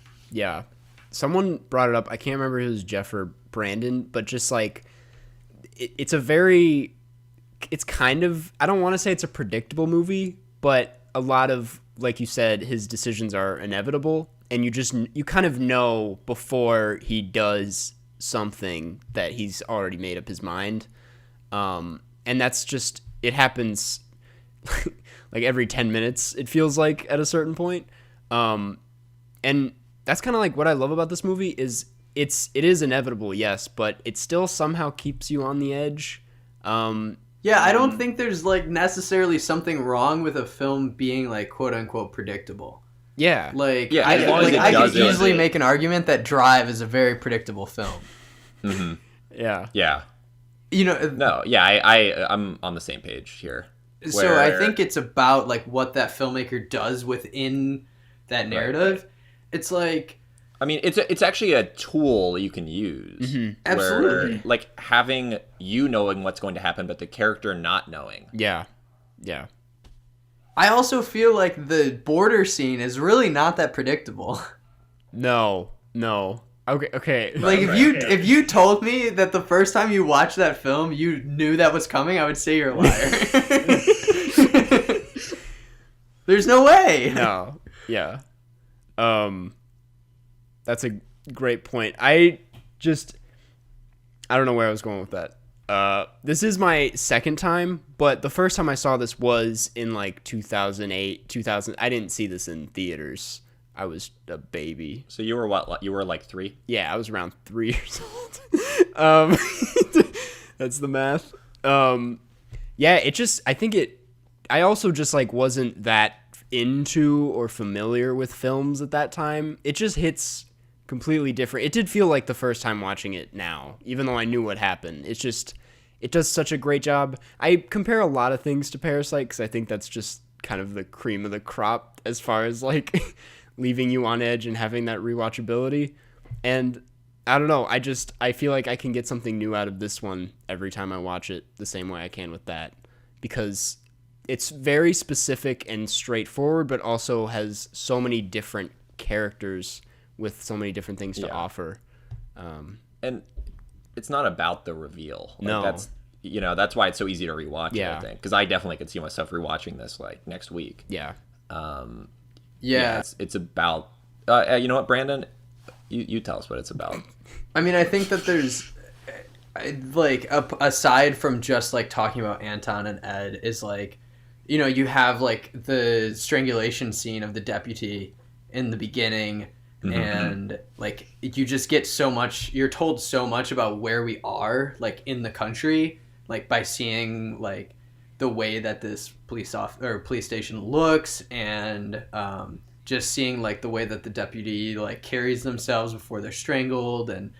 Someone brought it up. I can't remember if it was Jeff or Brandon, but just like it's kind of, I don't want to say it's a predictable movie, but a lot of, like you said, his decisions are inevitable, and you kind of know before he does something that he's already made up his mind. And that's just, it happens like every 10 minutes, it feels like, at a certain point. And that's kind of like what I love about this movie is it is inevitable, yes, but it still somehow keeps you on the edge. I don't think there's like necessarily something wrong with a film being like quote unquote predictable. As long as I could easily make an argument that Drive is a very predictable film. I'm on the same page here. So I think it's about like what that filmmaker does within that narrative. Right. It's like, I mean, it's actually a tool you can use. Absolutely. Where, like, having knowing what's going to happen, but the character not knowing. Yeah. I also feel like the border scene is really not that predictable. No. Okay. Like, if you told me that the first time you watched that film you knew that was coming, I would say you're a liar. There's no way. No. Yeah. That's a great point. I don't know where I was going with that. This is my second time, but the first time I saw this was in like 2008, 2000. I didn't see this in theaters. I was a baby. So you were what? You were like 3? Yeah, I was around 3 years old. That's the math. I also just like wasn't that into or familiar with films at that time. It just hits completely different. It did feel like the first time watching it now, even though I knew what happened. It does such a great job. I compare a lot of things to Parasite because I think that's just kind of the cream of the crop as far as like leaving you on edge and having that rewatchability. And I don't know, I feel like I can get something new out of this one every time I watch it, the same way I can with that, because it's very specific and straightforward, but also has so many different characters with so many different things to offer. And it's not about the reveal. Like, no. That's why it's so easy to rewatch it, I think. Because I definitely could see myself rewatching this like next week. Yeah. It's about... you know what, Brandon? You tell us what it's about. I mean, I think that there's... like, aside from just like talking about Anton and Ed, is like... you have like the strangulation scene of the deputy in the beginning, and like you just get so much, you're told so much about where we are like in the country, like by seeing like the way that this police station looks, and just seeing like the way that the deputy like carries themselves before they're strangled, and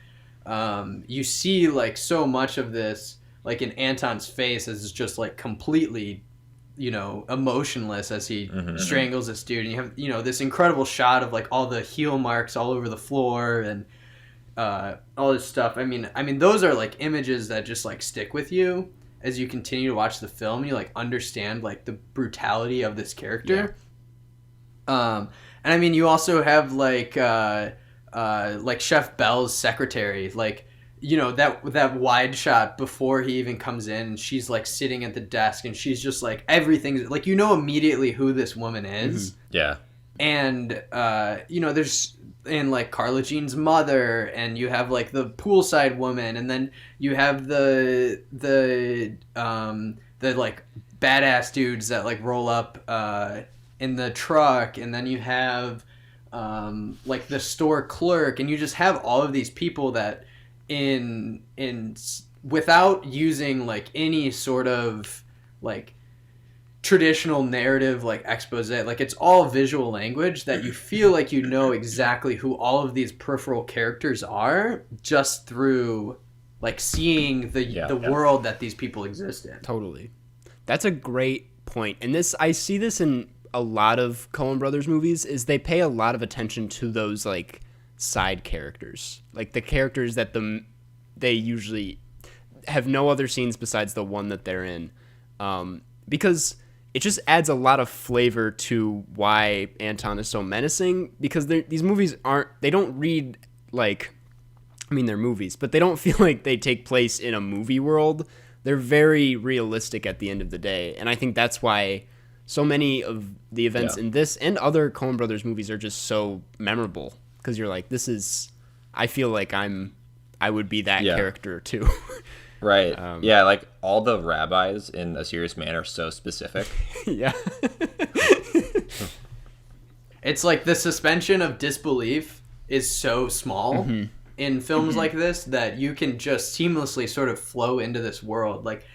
you see like so much of this like in Anton's face as just like completely, you know, emotionless as he strangles this dude, and you have, you know, this incredible shot of like all the heel marks all over the floor and all this stuff. I mean those are like images that just like stick with you as you continue to watch the film. You like understand like the brutality of this character. And I mean you also have like Chef Bell's secretary, like, you know, that wide shot before he even comes in, and she's like sitting at the desk, and she's just like, everything's like, you know, immediately who this woman is. Yeah. And you know, there's, and like Carla Jean's mother, and you have like the poolside woman, and then you have the like badass dudes that like roll up in the truck, and then you have like the store clerk, and you just have all of these people that in without using like any sort of like traditional narrative like expose, like it's all visual language that you feel like you know exactly who all of these peripheral characters are just through like seeing the world that these people exist in. Totally. That's a great point. And this, I see this in a lot of Coen Brothers movies, is they pay a lot of attention to those like side characters, like the characters that they usually have no other scenes besides the one that they're in, because it just adds a lot of flavor to why Anton is so menacing, because these movies they don't read like, I mean, they're movies, but they don't feel like they take place in a movie world. They're very realistic at the end of the day, and I think that's why so many of the events in this and other Coen Brothers movies are just so memorable, because you're like, I feel like I would be that character too. Right. Like all the rabbis in A Serious Man are so specific. Yeah. It's like the suspension of disbelief is so small in films like this that you can just seamlessly sort of flow into this world. Like,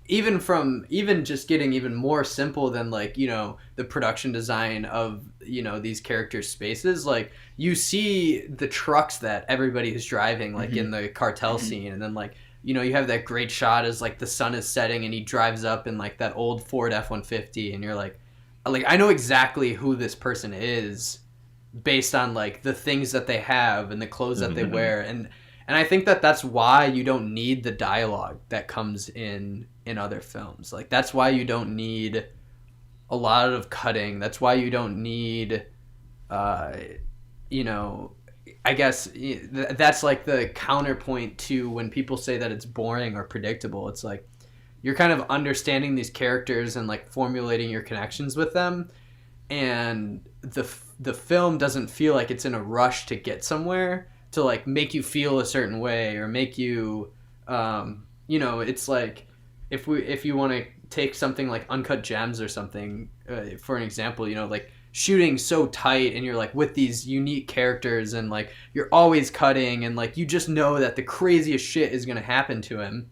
even just getting even more simple than like, you know, the production design of, you know, these characters' spaces. Like you see the trucks that everybody is driving, like in the cartel scene, and then like, you know, you have that great shot as like the sun is setting and he drives up in like that old Ford F-150, and you're like I know exactly who this person is based on like the things that they have and the clothes that they wear, and I think that that's why you don't need the dialogue that comes in other films. Like that's why you don't need a lot of cutting. That's why you don't need you know, I guess that's like the counterpoint to when people say that it's boring or predictable. It's like you're kind of understanding these characters and like formulating your connections with them, and the film doesn't feel like it's in a rush to get somewhere, to like make you feel a certain way or make you you know, it's like if you want to take something like Uncut Gems or something for an example, you know, like shooting so tight and you're like with these unique characters and like you're always cutting and like you just know that the craziest shit is going to happen to him.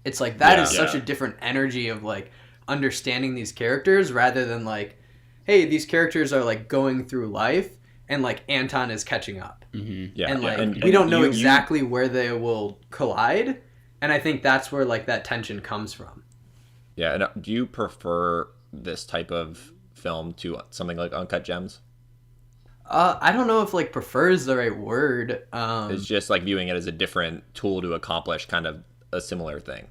It's like that is such a different energy of like understanding these characters rather than like, hey, these characters are like going through life and like Anton is catching up. And like and we don't know exactly where they will collide, and I think that's where like that tension comes from. Yeah, and do you prefer this type of film to something like Uncut Gems? I don't know if like prefer is the right word. It's just like viewing it as a different tool to accomplish kind of a similar thing.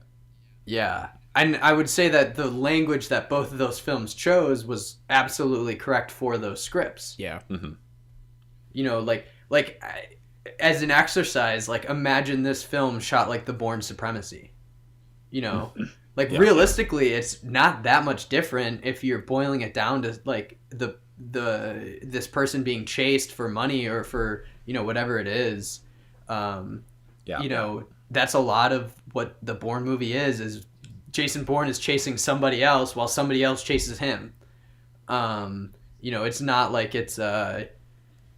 Yeah. And I would say that the language that both of those films chose was absolutely correct for those scripts. Yeah. You know, like as an exercise, like imagine this film shot like The Bourne Supremacy. You know, like realistically, it's not that much different if you're boiling it down to like this person being chased for money or for, you know, whatever it is. You know, that's a lot of what the Bourne movie is Jason Bourne is chasing somebody else while somebody else chases him. You know, it's not like it's a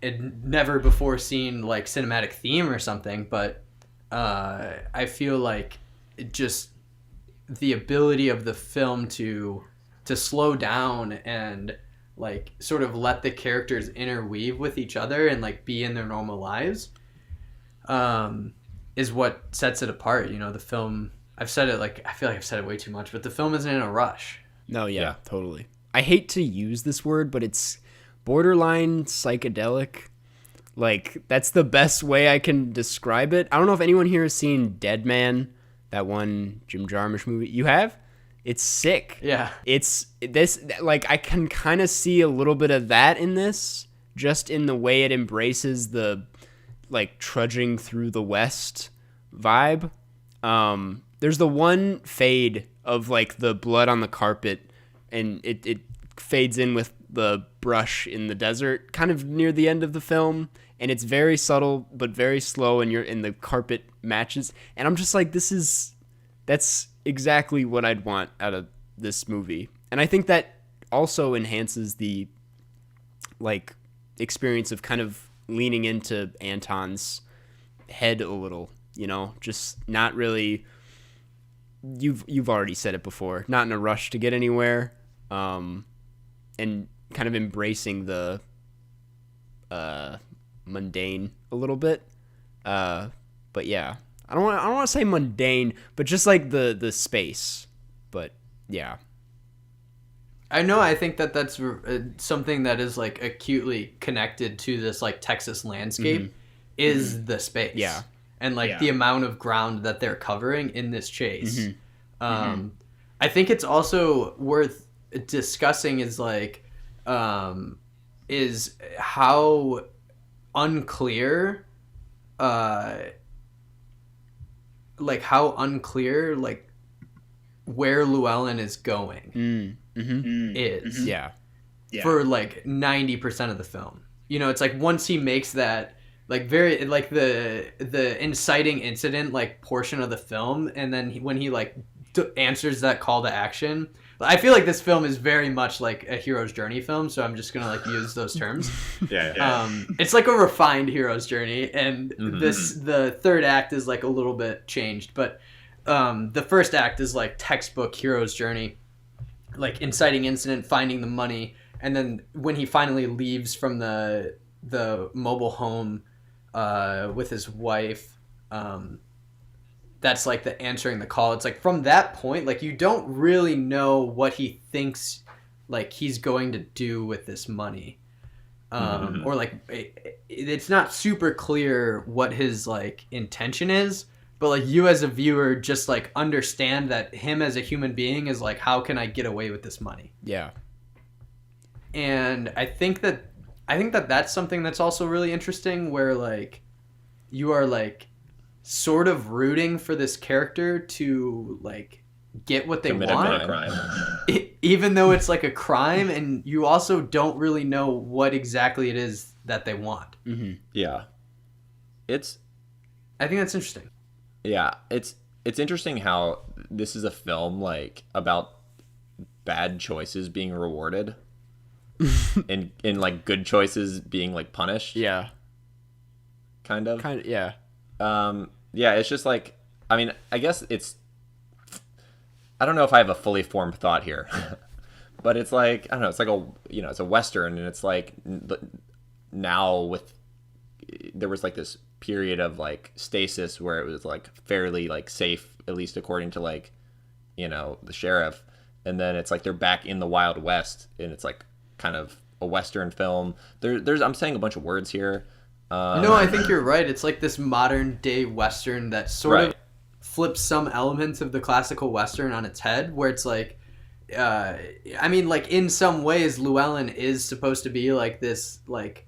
never before seen like cinematic theme or something, but I feel like it just the ability of the film to slow down and like sort of let the characters interweave with each other and like be in their normal lives, is what sets it apart. You know, the film, I've said it, like, I feel like I've said it way too much, but the film isn't in a rush. No, yeah, totally. I hate to use this word, but it's borderline psychedelic. Like, that's the best way I can describe it. I don't know if anyone here has seen Dead Man, that one Jim Jarmusch movie. You have? It's sick. Yeah. It's this, like, I can kind of see a little bit of that in this, just in the way it embraces the, like, trudging through the West vibe. There's the one fade of, like, the blood on the carpet, and it fades in with the brush in the desert, kind of near the end of the film. And it's very subtle, but very slow, and the carpet matches. And I'm just like, that's exactly what I'd want out of this movie. And I think that also enhances the, like, experience of kind of leaning into Anton's head a little, you know, just not really, you've already said it before, not in a rush to get anywhere, and kind of embracing the, mundane a little bit, but yeah, I don't want to say mundane, but just like the space. But yeah, I know. I think that's something that is like acutely connected to this like Texas landscape, is the space. Yeah, and like the amount of ground that they're covering in this chase. I think it's also worth discussing is like, is how unclear like where Llewellyn is going is for like 90% of the film. You know, it's like once he makes that like very like the inciting incident like portion of the film, and then when he like answers that call to action, I feel like this film is very much like a hero's journey film, so I'm just gonna like use those terms. It's like a refined hero's journey, and the third act is like a little bit changed, but the first act is like textbook hero's journey, like inciting incident, finding the money, and then when he finally leaves from the mobile home with his wife, that's like the answering the call. It's like from that point, like you don't really know what he thinks like he's going to do with this money, or like it's not super clear what his like intention is, but like you as a viewer just like understand that him as a human being is like, how can I get away with this money? Yeah. And I think that that's something that's also really interesting, where like you are like sort of rooting for this character to like get what they want, even though it's like a crime, and you also don't really know what exactly it is that they want. Yeah, I think that's interesting. Yeah, it's interesting how this is a film like about bad choices being rewarded and like good choices being like punished. Yeah, kind of. Yeah. Yeah, it's just like, I mean, I guess I don't know if I have a fully formed thought here, but it's like, I don't know, it's like it's a Western, and it's like now there was like this period of like stasis where it was like fairly like safe, at least according to like, the sheriff. And then it's like they're back in the Wild West, and it's like kind of a Western film. I'm saying a bunch of words here. No, I think you're right. It's like this modern day Western that sort of flips some elements of the classical Western on its head, where it's like, I mean, like in some ways, Llewellyn is supposed to be like this, like,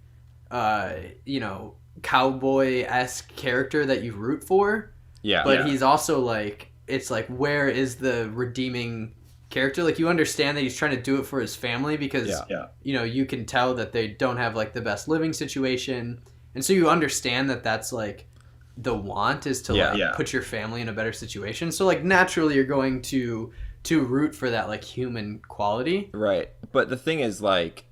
cowboy-esque character that you root for. Yeah. But he's also like, it's like, where is the redeeming character? Like, you understand that he's trying to do it for his family because, you can tell that they don't have like the best living situation. And so you understand that that's like the want is to put your family in a better situation. So like naturally you're going to root for that like human quality. Right. But the thing is like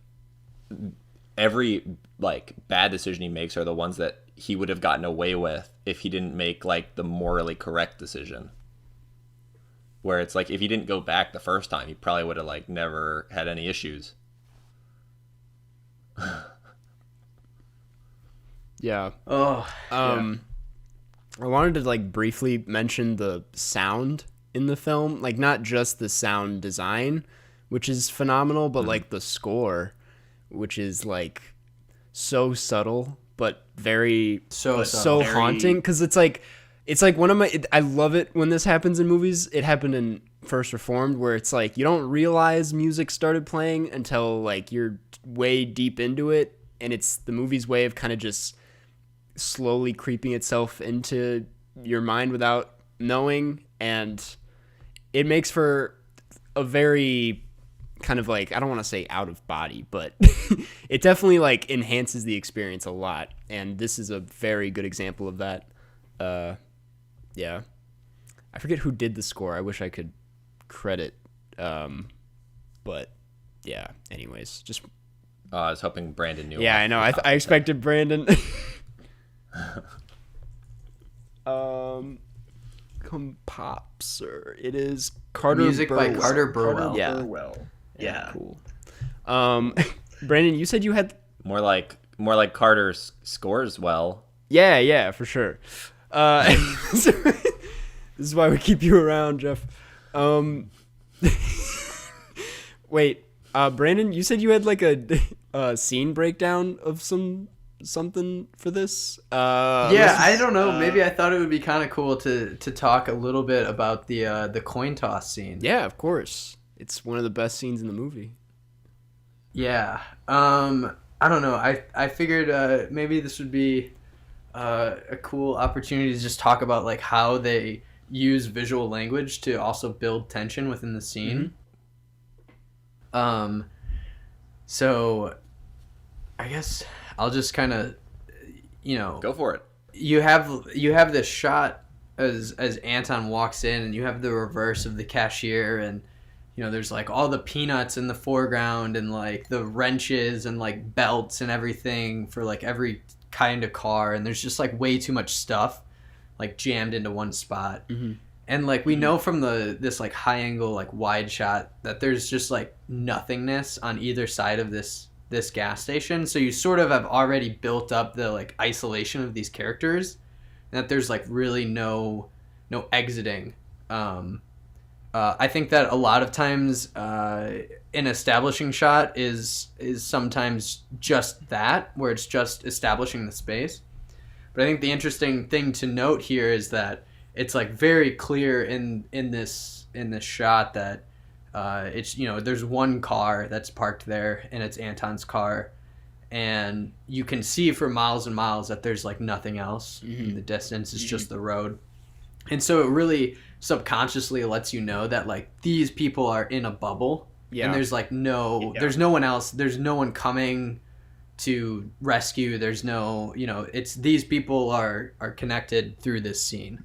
every like bad decision he makes are the ones that he would have gotten away with if he didn't make like the morally correct decision. Where it's like if he didn't go back the first time, he probably would have like never had any issues. Yeah. Oh. I wanted to like briefly mention the sound in the film, like not just the sound design, which is phenomenal, but like the score, which is like so subtle but very so haunting, because it's like one of my I love it when this happens in movies. It happened in First Reformed, where it's like you don't realize music started playing until like you're way deep into it, and it's the movie's way of kind of just slowly creeping itself into your mind without knowing, and it makes for a very kind of like, I don't want to say out of body, but it definitely like enhances the experience a lot, and this is a very good example of that. Yeah, I forget who did the score. I wish I could credit, but yeah, anyways, just I was hoping Brandon knew. Yeah, I know. I expected Brandon. Composer. It is Carter Music Burwell. by Carter Burwell. Yeah. Cool. Brandon, you said you had more like Carter's scores well. Yeah, for sure. This is why we keep you around, Jeff. Wait, Brandon, you said you had like a scene breakdown of something for this. I don't know. Maybe I thought it would be kind of cool to talk a little bit about the coin toss scene. Yeah, of course. It's one of the best scenes in the movie. Yeah. I don't know. I figured maybe this would be a cool opportunity to just talk about like how they use visual language to also build tension within the scene. Mm-hmm. So I guess I'll just kind of, go for it. You have this shot as Anton walks in, and you have the reverse of the cashier, and there's like all the peanuts in the foreground, and like the wrenches and like belts and everything for like every kind of car, and there's just like way too much stuff like jammed into one spot. Mm-hmm. And like we know from this like high angle like wide shot that there's just like nothingness on either side of this gas station, so you sort of have already built up the like isolation of these characters, and that there's like really no exiting. I think that a lot of times an establishing shot is sometimes just that, where it's just establishing the space. But I think the interesting thing to note here is that it's like very clear in this shot that it's there's one car that's parked there, and it's Anton's car, and you can see for miles and miles that there's like nothing else in the distance. It's just the road. And so it really subconsciously lets you know that like these people are in a bubble, and there's like there's no one else, there's no one coming to rescue, there's no it's these people are connected through this scene.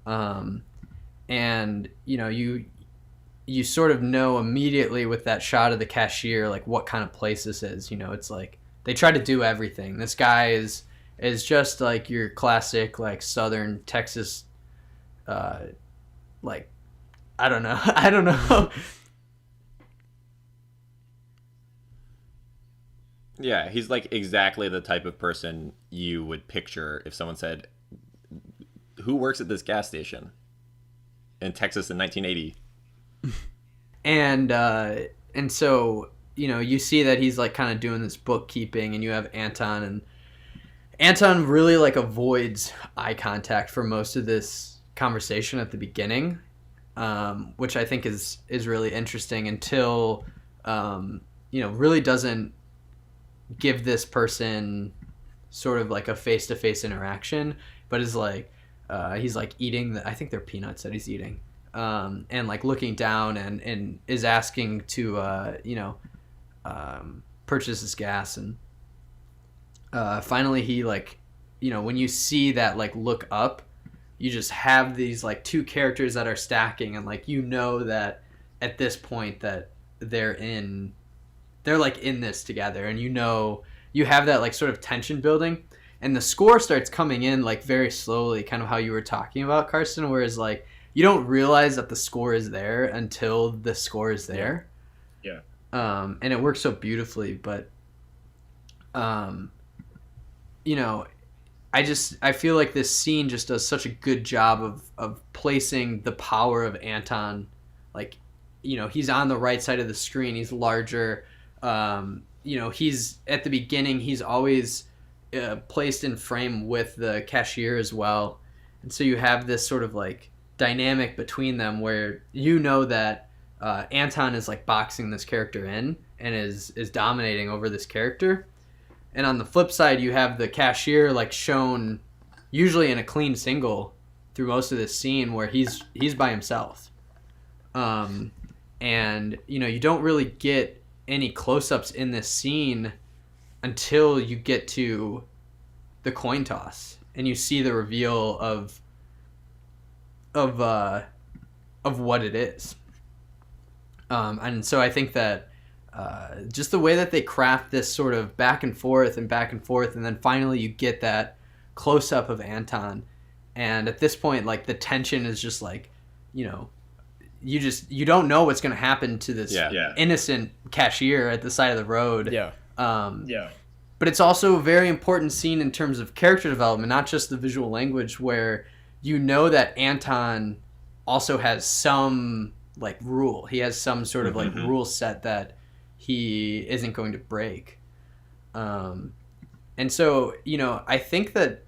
And you sort of know immediately with that shot of the cashier like what kind of place this is. It's like they try to do everything. This guy is just like your classic like southern Texas like I don't know. Yeah, he's like exactly the type of person you would picture if someone said, who works at this gas station in Texas in 1980? And so you see that he's like kind of doing this bookkeeping, and you have Anton, and Anton really like avoids eye contact for most of this conversation at the beginning, which I think is really interesting, until really doesn't give this person sort of like a face-to-face interaction, but is like he's like eating I think they're peanuts that he's eating, and like looking down and is asking to purchase his gas, and finally he like when you see that like look up, you just have these like two characters that are stacking, and like that at this point that they're like in this together, and you have that like sort of tension building, and the score starts coming in like very slowly, kind of how you were talking about, Carson, whereas like you don't realize that the score is there until the score is there. Yeah. And it works so beautifully, but you know, I feel like this scene just does such a good job of placing the power of Anton. Like, you know, he's on the right side of the screen. He's larger. You know, he's at the beginning. He's always placed in frame with the cashier as well, and so you have this sort of like dynamic between them where you know that Anton is like boxing this character in and is dominating over this character. And on the flip side, you have the cashier like shown usually in a clean single through most of this scene where he's by himself. And you know, you don't really get any close-ups in this scene until you get to the coin toss and you see the reveal of what it is. And so I think that just the way that they craft this sort of back and forth, and then finally you get that close-up of Anton. And at this point, like, the tension is just like, you know, you don't know what's going to happen to this innocent cashier at the side of the road. Yeah. But it's also a very important scene in terms of character development, not just the visual language, where you know that Anton also has some like rule. He has some sort of like rule set that he isn't going to break. And so, you know, I think that,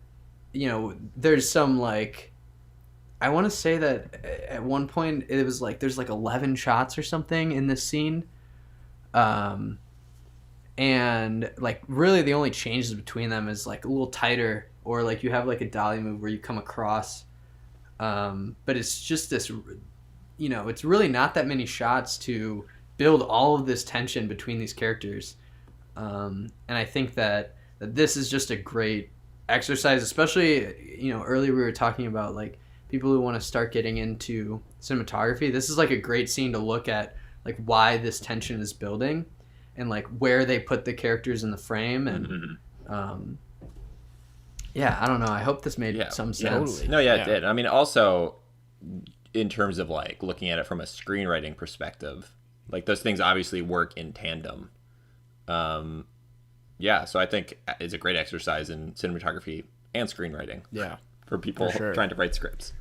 you know, there's some like, I want to say that at one point it was like there's like 11 shots or something in this scene. And like really the only changes between them is like a little tighter, or like you have like a dolly move where you come across. But it's just this, you know, it's really not that many shots to build all of this tension between these characters. And I think that this is just a great exercise, especially, you know, earlier we were talking about like people who want to start getting into cinematography. This is like a great scene to look at, like why this tension is building and like where they put the characters in the frame. And yeah, I don't know. I hope this made some sense. Totally. No, it did. I mean, also in terms of like looking at it from a screenwriting perspective, like those things obviously work in tandem. So I think it's a great exercise in cinematography and screenwriting. Yeah. For people trying to write scripts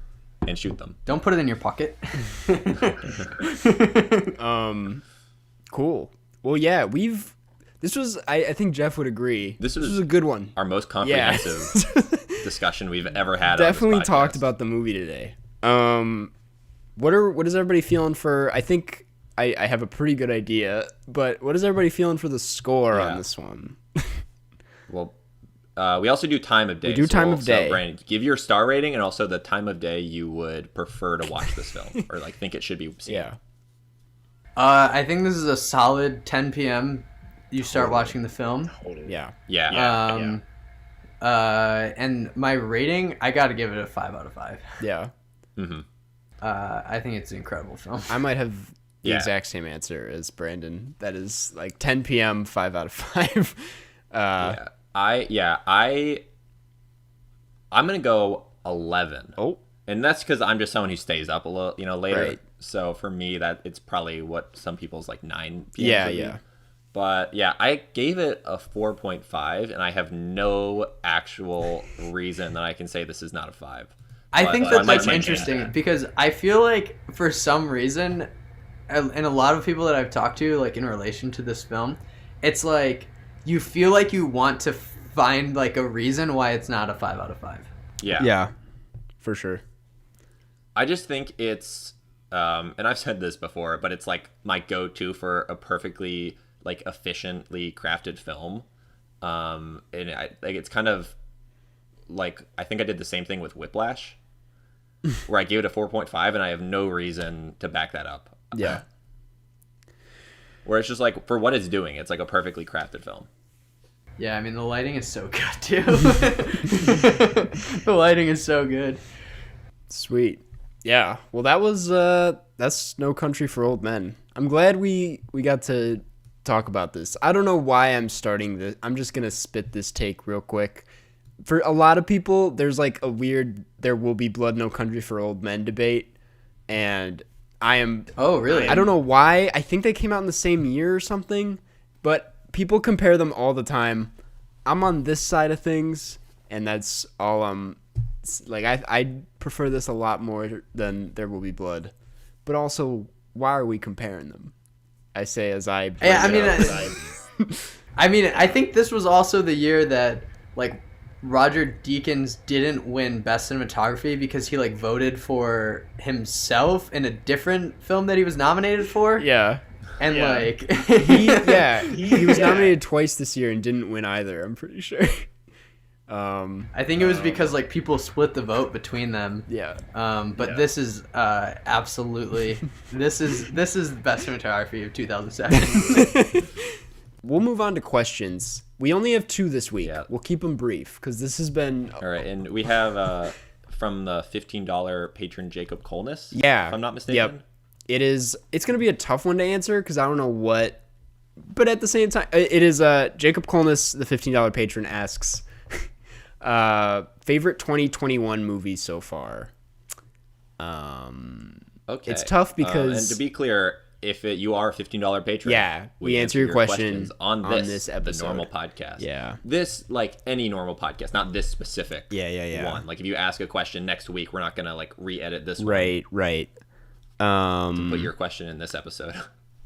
and shoot them. Don't put it in your pocket. Cool. Well, yeah, this was, I think Jeff would agree. This was a good one. Our most comprehensive discussion we've ever had. Definitely on this podcast. Talked about the movie today. What is everybody feeling for, I think I have a pretty good idea, but what is everybody feeling for the score on this one? Well, we also do time of day. We do time of day. So, Brandon, give your star rating and also the time of day you would prefer to watch this film or like think it should be seen. Yeah. I think this is a solid 10 p.m. You start watching the film. Yeah. And my rating, I got to give it a 5 out of 5. Yeah. I think it's an incredible film. I might have the exact same answer as Brandon. That is like 10 p.m., 5 out of 5. I'm gonna go 11. Oh, and that's because I'm just someone who stays up a little, you know, later. Right. So for me, that it's probably what some people's like 9 p.m. Yeah. But yeah, I gave it a 4.5, and I have no actual reason that I can say this is not a 5. I think that's interesting because I feel like for some reason, and a lot of people that I've talked to, like in relation to this film, it's like you feel like you want to find like a reason why it's not a 5 out of 5. Yeah, for sure. I just think it's, and I've said this before, but it's like my go-to for a perfectly like efficiently crafted film. And I like it's kind of like I think I did the same thing with Whiplash, where I gave it a 4.5, and I have no reason to back that up. Yeah. Where it's just like, for what it's doing, it's like a perfectly crafted film. Yeah, I mean, the lighting is so good, too. The lighting is so good. Sweet. Yeah. Well, that's No Country for Old Men. I'm glad we got to talk about this. I don't know why I'm starting this. I'm just going to spit this take real quick. For a lot of people, there's like a weird, there will be blood, no country for old men debate. and I am. Oh, really? I don't know why. I think they came out in the same year or something, but people compare them all the time. I'm on this side of things, and that's all I'm. Like, I prefer this a lot more than There Will Be Blood, but also, why are we comparing them? I say as I. I mean, I think this was also the year that like Roger Deakins didn't win Best Cinematography because he like voted for himself in a different film that he was nominated for. Yeah. And like he was nominated twice this year and didn't win either, I'm pretty sure. I think it was because like people split the vote between them. Yeah. But this is absolutely this is the best cinematography of 2007. We'll move on to questions. We only have 2 this week. Yeah. We'll keep them brief because this has been. All right, and we have from the $15 patron Jacob Colness. Yeah. If I'm not mistaken. Yep. It's going to be a tough one to answer because I don't know what. But at the same time, it is Jacob Colness, the $15 patron, asks favorite 2021 movie so far. Okay. It's tough because. And to be clear, if you are a $15 patron, yeah, we answer your questions on this episode. The normal podcast. Yeah. This, like any normal podcast, not this specific one. Like if you ask a question next week, we're not going to like re-edit this one. Right. To put your question in this episode.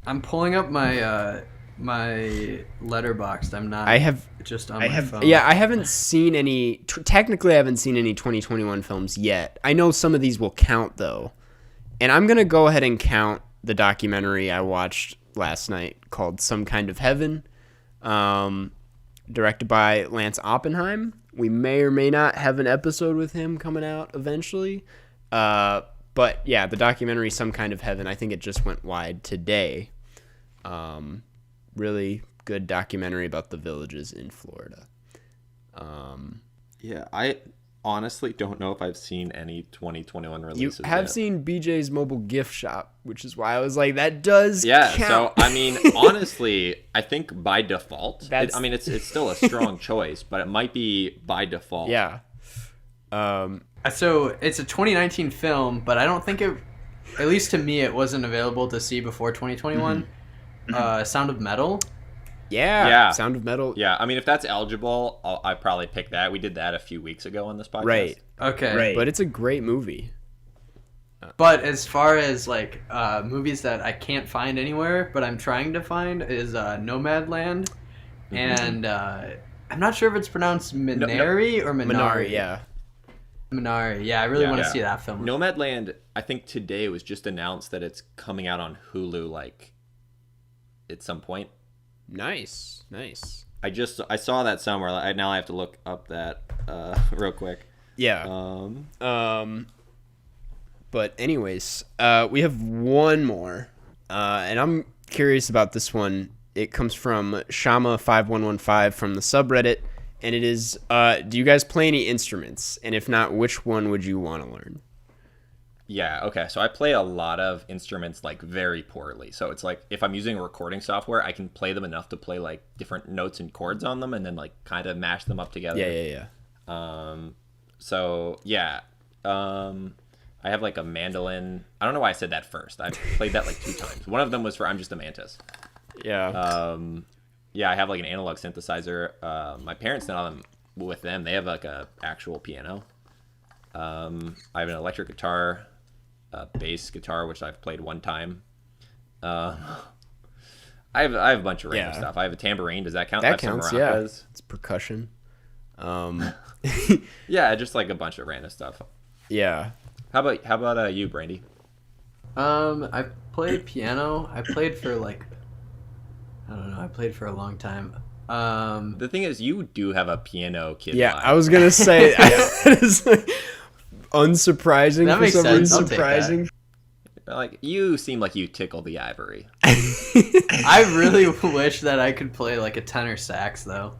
I'm pulling up my my Letterboxd. I'm not. I have just on my phone. Yeah, I haven't seen any. Technically, I haven't seen any 2021 films yet. I know some of these will count though, and I'm gonna go ahead and count the documentary I watched last night called "Some Kind of Heaven," directed by Lance Oppenheim. We may or may not have an episode with him coming out eventually. But yeah, the documentary "Some Kind of Heaven," I think it just went wide today. Really good documentary about the villages in Florida. Yeah, I honestly don't know if I've seen any 2021 releases. You have yet. seen BJ's Mobile Gift Shop, which is why I was like, that does count. count. So I mean, honestly, I think by default, it's still a strong choice, but it might be by default. Yeah. So it's a 2019 film, but I don't think it, at least to me, it wasn't available to see before 2021. Sound of Metal. Yeah. Sound of Metal. Yeah, I mean, if that's eligible, I'd probably pick that. We did that a few weeks ago on this podcast. Right. Okay. Right. But it's a great movie. But as far as like movies that I can't find anywhere, but I'm trying to find is Nomadland, and I'm not sure if it's pronounced Minari or Minari. Minari, yeah. Minari, yeah. I really want to see that film. Nomadland, I think today was just announced that it's coming out on Hulu, like at some point. Nice. I saw that somewhere. Now I have to look up that real quick. Yeah. But anyways, we have one more, and I'm curious about this one. It comes from Shama5115 from the subreddit, and it is, do you guys play any instruments? And if not, which one would you want to learn? Yeah, okay. So I play a lot of instruments like very poorly. So it's like if I'm using a recording software, I can play them enough to play like different notes and chords on them and then like kind of mash them up together. Yeah. So yeah. I have like a mandolin. I don't know why I said that first. I played that like 2 times. One of them was for I'm Just a Mantis. Yeah. Yeah, I have like an analog synthesizer. My parents now them with them. They have like a actual piano. I have an electric guitar, a bass guitar, which I've played 1 time. I have a bunch of random stuff. I have a tambourine. Does that count? That counts. Yeah. It's percussion. Yeah, just like a bunch of random stuff. Yeah. How about you, Brandy? I played piano. I played for like, I don't know. I played for a long time. The thing is, you do have a piano kid. Yeah, vibe. I was gonna say it's like unsurprising that for makes some sense. reason. I'll take that. Surprising. Like you seem like you tickle the ivory. I really wish that I could play like a tenor sax though.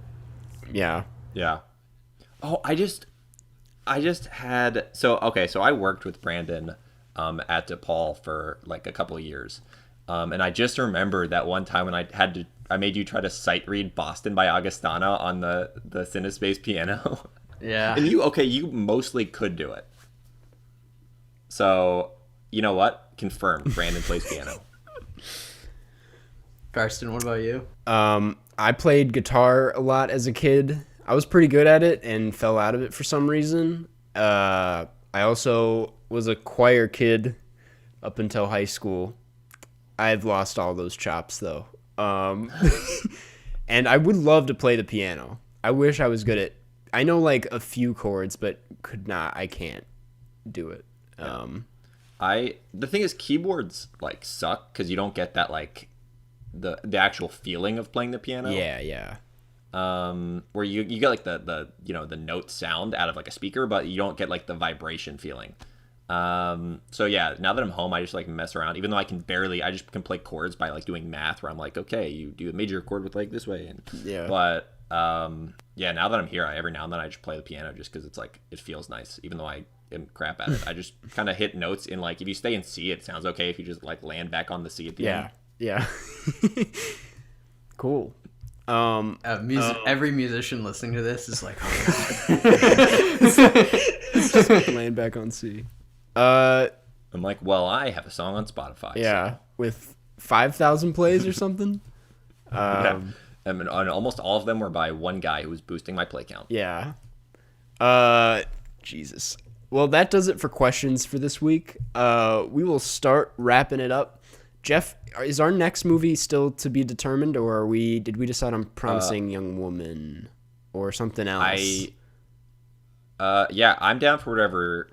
Yeah. Yeah. Oh, I just had so I worked with Brandon at DePaul for like a couple of years. And I just remembered that one time when I made you try to sight read Boston by Augustana on the Cinespace piano. Yeah. And you mostly could do it. So you know what? Confirmed. Brandon plays piano. Karsten, what about you? I played guitar a lot as a kid. I was pretty good at it and fell out of it for some reason. I also was a choir kid up until high school. I've lost all those chops though. And I would love to play the piano. I wish I was good at. I know like a few chords, but I can't do it. The thing is, keyboards like suck because you don't get that like the actual feeling of playing the piano. Yeah. Where you get like the the note sound out of like a speaker, but you don't get like the vibration feeling. So yeah, now that I'm home, I just like mess around, even though I just can play chords by like doing math where I'm like, okay, you do a major chord with like this way. And yeah. But yeah, now that I'm here, every now and then I just play the piano just because it's like, it feels nice, even though I am crap at it. I just kind of hit notes in like, if you stay in C, it sounds okay. If you just like land back on the C at the end. Yeah. Cool. Every musician listening to this is like, just laying back on C. I'm like, well, I have a song on Spotify. Yeah, so. With 5,000 plays or something. Yeah. And almost all of them were by one guy who was boosting my play count. Yeah. Jesus. Well, that does it for questions for this week. We will start wrapping it up. Jeff, is our next movie still to be determined, or did we decide on Promising Young Woman or something else? Yeah, I'm down for whatever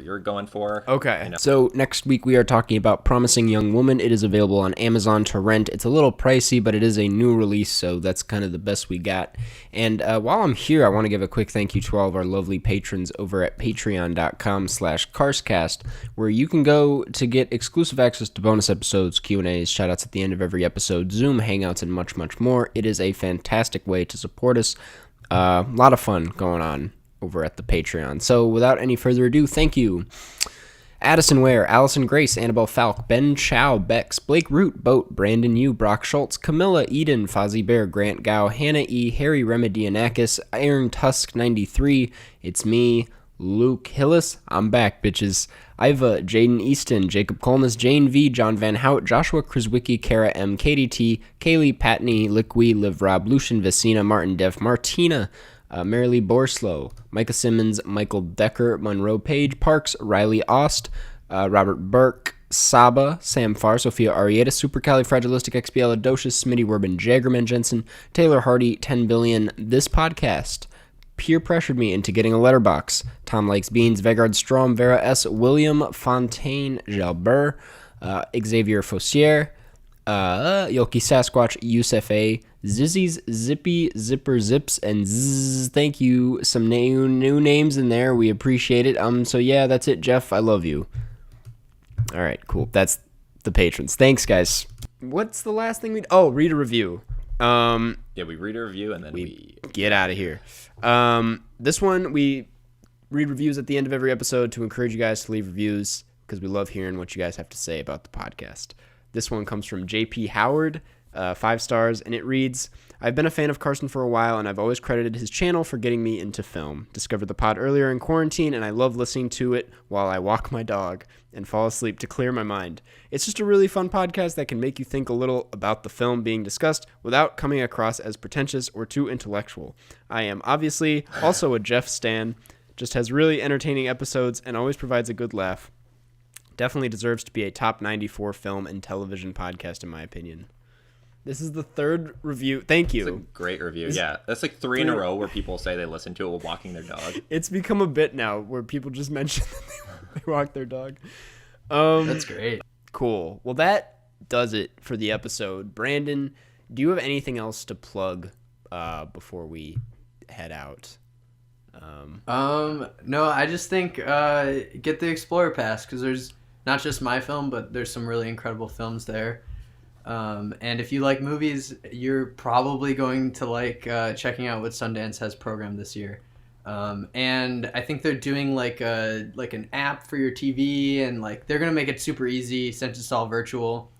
you're going for. Okay. So next week we are talking about Promising Young Woman. It is available on Amazon to rent. It's a little pricey, but it is a new release, so that's kind of the best we got. And while I'm here, I want to give a quick thank you to all of our lovely patrons over at patreon.com/Carscast, where you can go to get exclusive access to bonus episodes, Q&As, shoutouts at the end of every episode, Zoom hangouts, and much, much more. It is a fantastic way to support us. A lot of fun going on over at the Patreon. So without any further ado, thank you. Addison Ware, Allison Grace, Annabelle Falk, Ben Chow, Bex, Blake Root, Boat, Brandon Yu, Brock Schultz, Camilla Eden, Fozzie Bear, Grant Gow, Hannah E, Harry Remedianakis, Iron Tusk 93, it's me, Luke Hillis, I'm back, bitches. Iva, Jaden Easton, Jacob Colness, Jane V, John Van Hout, Joshua Krzwicki, Kara M, Katie T, Kaylee Patney, Liqui, Liv Rob, Lucian Vecina, Martin Def, Martina, Marilee Borslow, Micah Simmons, Michael Decker, Monroe Page, Parks, Riley Ost, Robert Burke, Saba, Sam Farr, Sophia Arieta, Supercalifragilisticexpialidocious, Smitty Werbin, Jaggerman Jensen, Taylor Hardy, 10 Billion. This podcast peer pressured me into getting a letterbox. Tom Likes Beans, Vegard Strom, Vera S., William Fontaine Jalbert, Xavier Fossier, Yoki Sasquatch, Yusef A., Zizzy's Zippy, Zipper Zips, and Zzz. Thank you. Some new names in there. We appreciate it. So yeah, that's it, Jeff. I love you. All right, cool. That's the patrons. Thanks, guys. What's the last thing read a review. Yeah, we read a review and then we get out of here. This one, we read reviews at the end of every episode to encourage you guys to leave reviews because we love hearing what you guys have to say about the podcast. This one comes from JP Howard, 5 stars, and it reads, I've been a fan of Carson for a while, and I've always credited his channel for getting me into film. Discovered the pod earlier in quarantine, and I love listening to it while I walk my dog and fall asleep to clear my mind. It's just a really fun podcast that can make you think a little about the film being discussed without coming across as pretentious or too intellectual. I am obviously also a Jeff stan, just has really entertaining episodes and always provides a good laugh. Definitely deserves to be a top 94 film and television podcast, in my opinion. This is the third review. Thank you. It's a great review. Yeah, that's like 3 in a row where people say they listen to it while walking their dog. It's become a bit now where people just mention that they walk their dog. That's great. Cool. Well, that does it for the episode. Brandon, do you have anything else to plug before we head out? No, I just think get the Explorer Pass because there's not just my film, but there's some really incredible films there. And if you like movies, you're probably going to like checking out what Sundance has programmed this year. And I think they're doing like an app for your TV, and like they're gonna make it super easy since it's all virtual.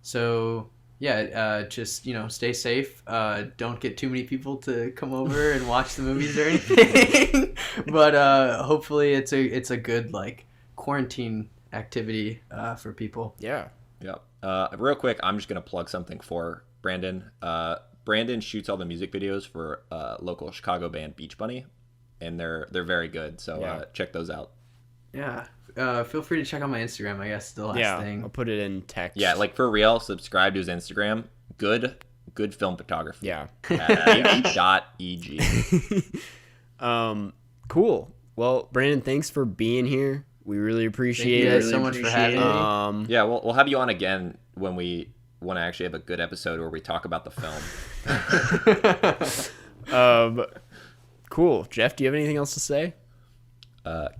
So yeah, just stay safe. Don't get too many people to come over and watch the movies or anything. But hopefully it's a good like quarantine activity for people. Yeah. Yep. Real quick, I'm just gonna plug something for Brandon. Brandon shoots all the music videos for local Chicago band Beach Bunny, and they're very good. So check those out. Yeah. Feel free to check out my Instagram. I guess the last thing. I'll put it in text. Yeah, like for real, subscribe to his Instagram. Good film photography. Yeah. H.eg. Cool. Well, Brandon, thanks for being here. We really appreciate Thank it. you guys so much for having me. Yeah, we'll have you on again when we want to actually have a good episode where we talk about the film. Cool. Jeff, do you have anything else to say?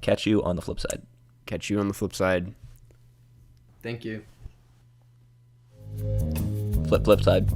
Catch you on the flip side. Catch you on the flip side. Thank you. Flip side.